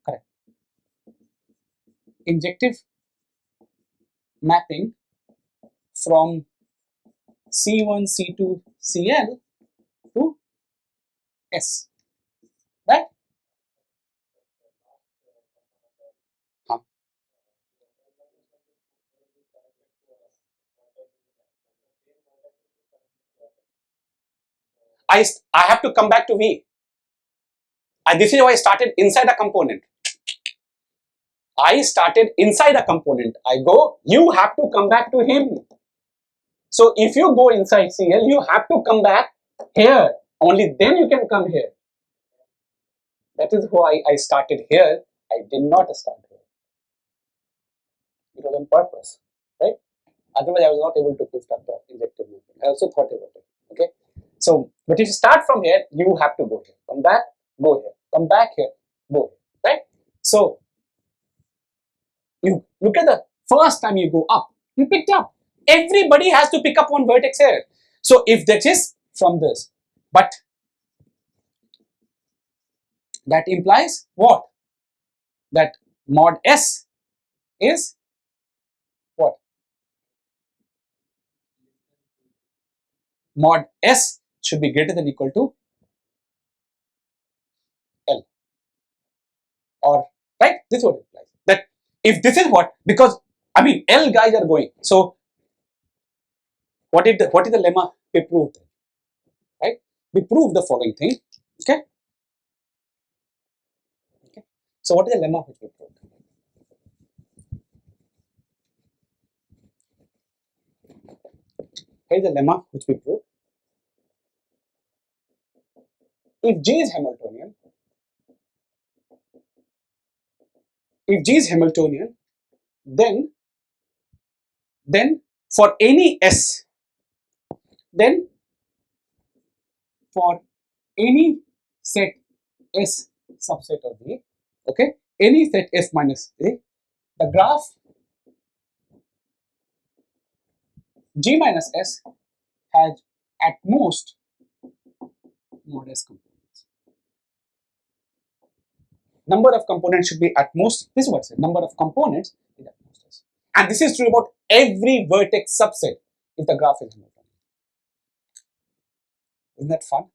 correct. Injective mapping from C1, C2, Cl to S, right? Huh. I have to come back to V. This is why I started inside a component. I started inside a component. I go, you have to come back to him. So if you go inside Cl, you have to come back here. Only then you can come here. That is why I started here. I did not start here. It was on purpose, right? Otherwise, I was not able to construct the injective movement. I also thought about it. Okay. So, but if you start from here, you have to go here. Come back, go here. Come back here, go here. Right? So, you look at the first time you go up, you picked up. Everybody has to pick up one vertex here. So, if that is from this, but that implies what? That mod S is what? Mod S should be greater than equal to L. Or, right? This is what it implies. That if this is what, because I mean L guys are going. So what is the lemma we proved? Right? We proved the following thing. Okay. Okay. So what is the lemma which we proved? Here is the lemma which we proved. If G is Hamiltonian, then for any S, then for any set S subset of V, okay, any set S minus A, the graph G minus S has at most mod S components. Number of components should be at most, this is what I said, number of components is at most S. And this is true about every vertex subset if the graph is Hamiltonian. Isn't that fun?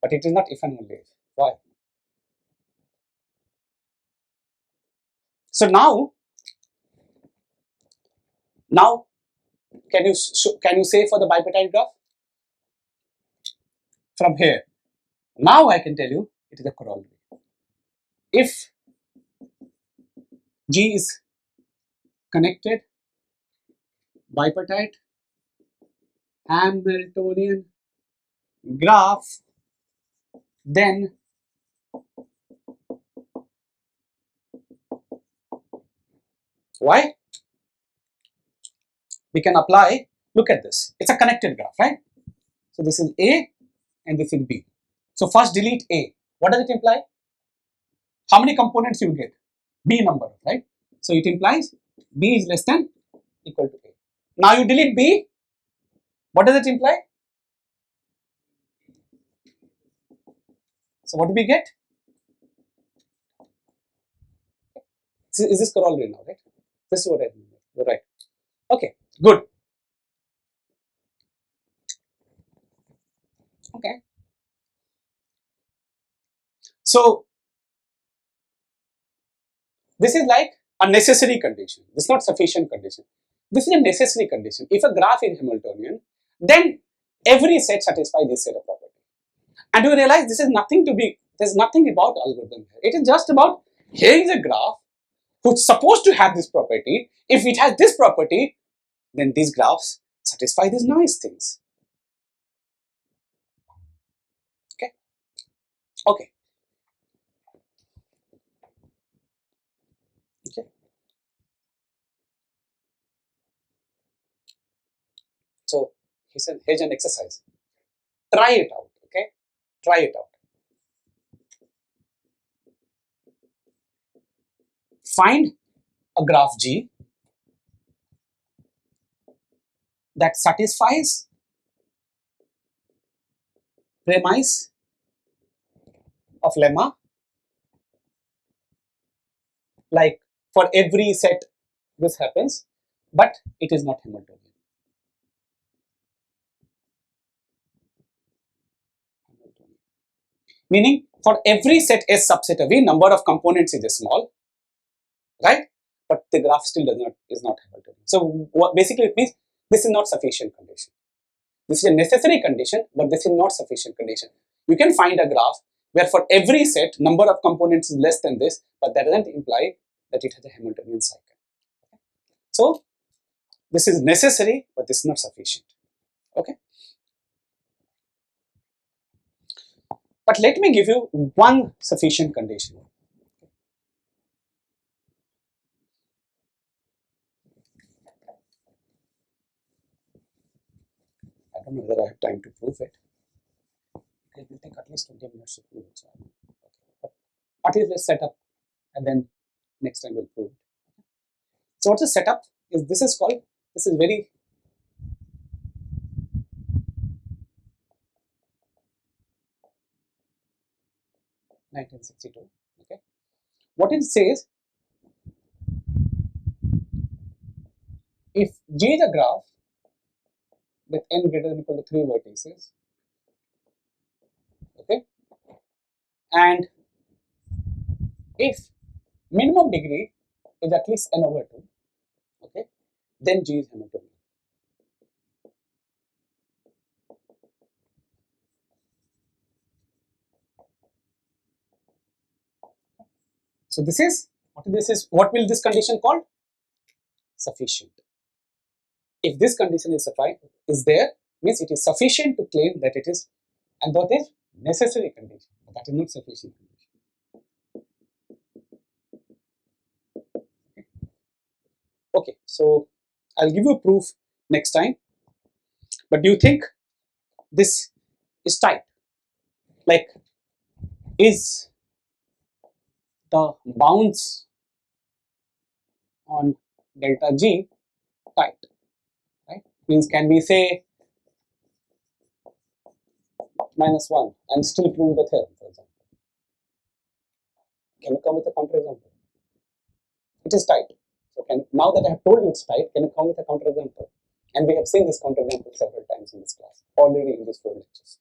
But it is not if and only if. Why? So now can you say for the bipartite graph? From here. Now I can tell you it is a corollary. If G is connected, bipartite, Hamiltonian graph, then why? We can apply, look at this, it's a connected graph, right? So this is A and this is B. So first delete A. What does it imply? How many components you get? B number, right? So it implies B is less than equal to A. Now you delete B. What does it imply? So what do we get? Is this corollary now, right? This is what I mean. You're right. Okay, good. Okay. So this is like a necessary condition. This is not sufficient condition. This is a necessary condition. If a graph is Hamiltonian, then every set satisfies this set of properties. And you realize this is nothing to be, there's nothing about algorithm here. It is just about, here is a graph which is supposed to have this property. If it has this property, then these graphs satisfy these nice things. Okay. Okay. Okay. So he said, here's an exercise. Try it out. Okay. Try it out. Find a graph G that satisfies premise of lemma, like for every set this happens, but it is not Hamiltonian. Meaning for every set S subset of V, number of components is small, right? But the graph still is not Hamiltonian. So what basically it means this is not sufficient condition. This is a necessary condition, but this is not sufficient condition. You can find a graph where for every set, number of components is less than this, but that doesn't imply that it has a Hamiltonian cycle. Okay? So this is necessary, but this is not sufficient. Okay. But let me give you one sufficient condition. I don't know whether I have time to prove it. It will take at least 20 minutes to prove it. So but at least let's set up and then next time we'll prove it. So what's the setup? This is very 1962. Okay. What it says, if G is a graph with n greater than or equal to 3 vertices, okay, and if minimum degree is at least n over 2, okay, then G is Hamiltonian. So this is what will this condition called? Sufficient. If this condition is there, means it is sufficient to claim that it is, and that is necessary condition, but that is not sufficient condition. Okay, so I'll give you a proof next time. But do you think this is tight? Like, is the bounds on delta G tight? Right? Means can we say -1 and still prove the theorem, for example? Can you come with a counterexample? It is tight. So now that I have told you it's tight, can you come with a counterexample? And we have seen this counterexample several times in this class, already in these 4 lectures.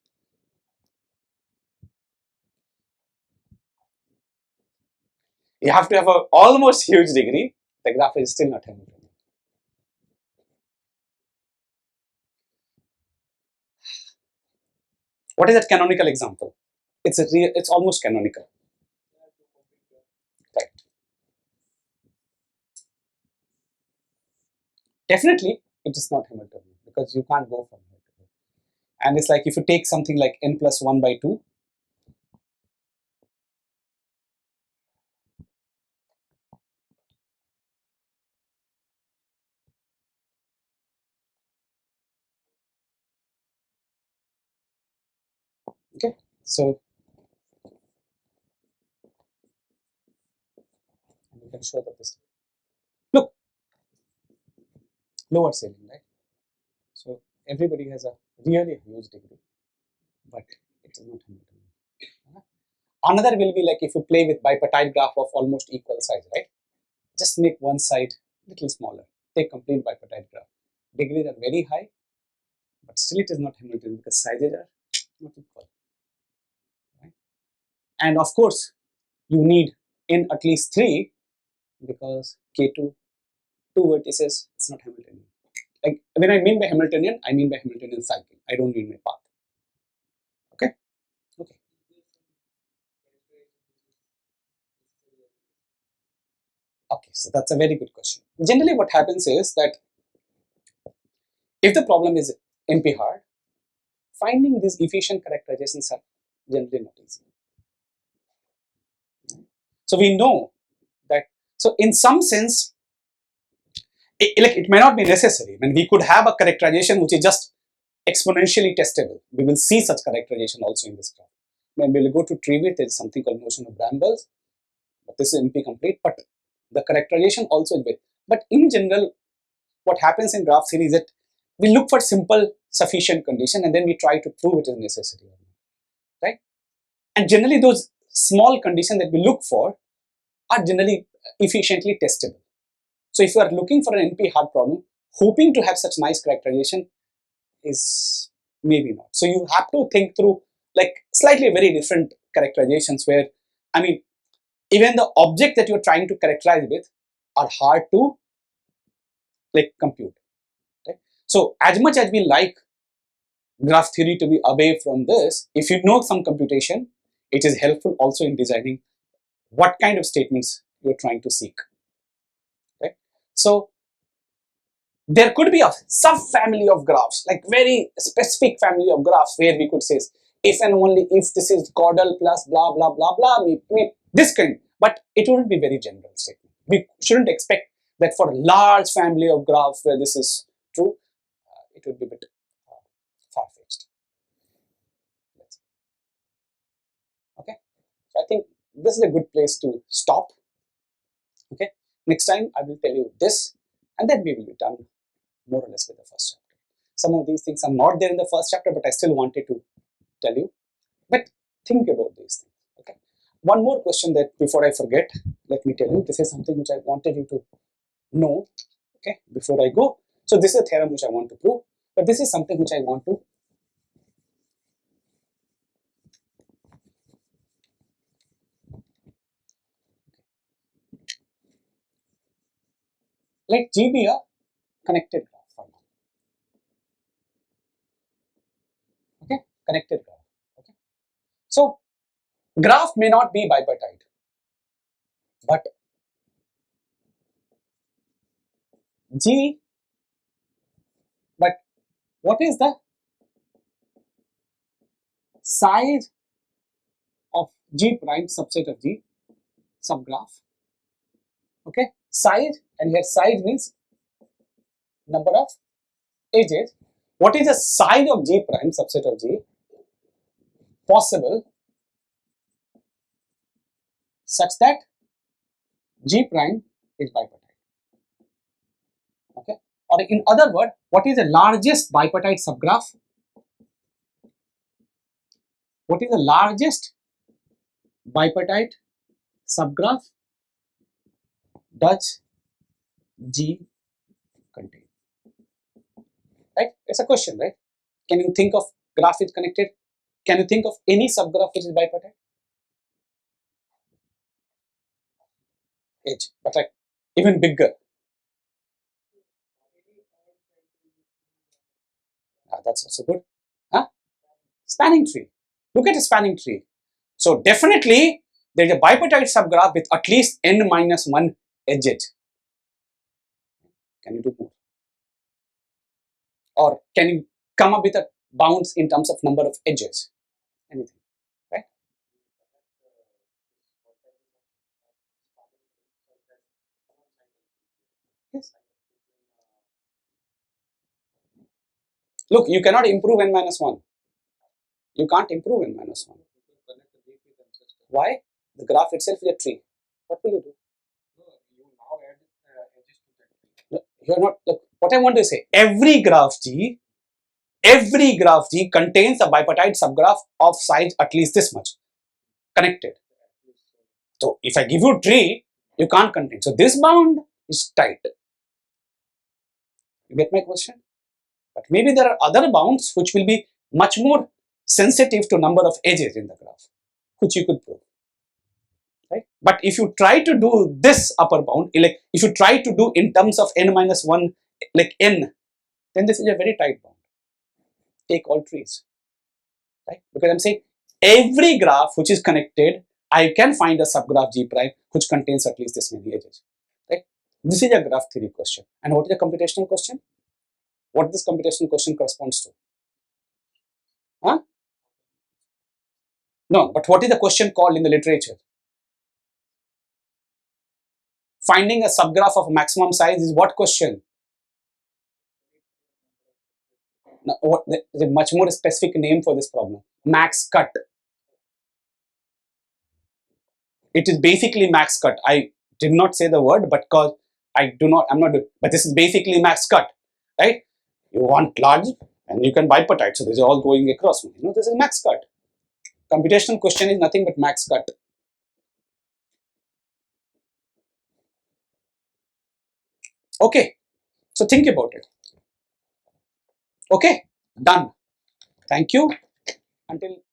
You have to have an almost huge degree, the graph is still not Hamiltonian. What is that canonical example? It's almost canonical. Right. Definitely, it is not Hamiltonian because you can't go from here to here. And it's like if you take something like n plus 1 by 2, okay, so you can show that this. Look, lower ceiling, right? So everybody has a really huge degree, but it is not Hamiltonian. Another will be like if you play with bipartite graph of almost equal size, right? Just make one side little smaller. Take complete bipartite graph. Degrees are very high, but still it is not Hamiltonian because sizes are not equal. Right? And of course, you need n at least 3 because K2, 2 vertices, it's not Hamiltonian. Like when I mean by Hamiltonian, I mean by Hamiltonian cycle. I don't mean by path. Okay? Okay. Okay, so that's a very good question. Generally, what happens is that if the problem is NP hard, finding these efficient characterizations are generally not easy. So we know that, so in some sense, it may not be necessary. I mean, we could have a characterization which is just exponentially testable. We will see such characterization also in this graph. When we will go to tree width, there is something called notion of brambles, but this is NP complete, but the characterization also is big. But in general, what happens in graph theory is that we look for simple sufficient condition and then we try to prove it is necessary, right? And generally those small conditions that we look for are generally efficiently testable. So if you are looking for an NP hard problem, hoping to have such nice characterization is maybe not. So you have to think through like slightly very different characterizations where, I mean, even the object that you're trying to characterize with are hard to like compute. Right? So as much as we like graph theory to be away from this, if you know some computation, it is helpful also in designing what kind of statements you're trying to seek. Right? So there could be a subfamily of graphs, like very specific family of graphs where we could say if and only if this is caudal plus blah blah blah blah, this kind, but it wouldn't be very general statement. We shouldn't expect that for a large family of graphs where this is true, it would be a bit far-fetched. Okay, so I think this is a good place to stop. Okay, next time I will tell you this, and then we will be done more or less with the first chapter. Some of these things are not there in the first chapter, but I still wanted to tell you. But think about these things. Okay. One more question that before I forget, let me tell you. This is something which I wanted you to know. Okay, before I go. So this is a theorem which I want to prove, but this is something which I want to let G be a connected graph for now. Okay, connected graph. Okay. So graph may not be bipartite, but G, but what is the size of G prime subset of G subgraph? Okay, size, and here size means number of edges. What is the size of G prime subset of G possible such that G prime is bipartite? Okay, or in other words, what is the largest bipartite subgraph? What is the largest bipartite subgraph does G contain? Right? It's a question, right? Can you think of graph is connected? Can you think of any subgraph which is bipartite? Edge, but like even bigger. That's also good. Huh? Spanning tree. Look at a spanning tree. So definitely there is a bipartite subgraph with at least n minus 1 edges. Can you do more? Or can you come up with a bounds in terms of number of edges? Anything, right? Yes. Look, you cannot improve n minus 1. You can't improve n minus 1. Why? The graph itself is a tree. What will you do? You're not, look, what I want to say, every graph G contains a bipartite subgraph of size at least this much, connected. So if I give you tree, you can't contain. So this bound is tight. You get my question? But maybe there are other bounds which will be much more sensitive to number of edges in the graph, which you could prove. Right? But if you try to do this upper bound, like if you try to do in terms of n minus 1, like n, then this is a very tight bound. Take all trees. Right? Because I'm saying every graph which is connected, I can find a subgraph G prime which contains at least this many edges. Right? This is a graph theory question. And what is a computational question? What this computational question corresponds to? Huh? No, but what is the question called in the literature? Finding a subgraph of maximum size is what question? No, there's a much more specific name for this problem. Max cut. It is basically max cut. I did not say the word, but because I'm not, but this is basically max cut, right? You want large and you can bipartite. So this is all going across. This is max cut. Computational question is nothing but max cut. Okay. So think about it. Okay. Done. Thank you. Until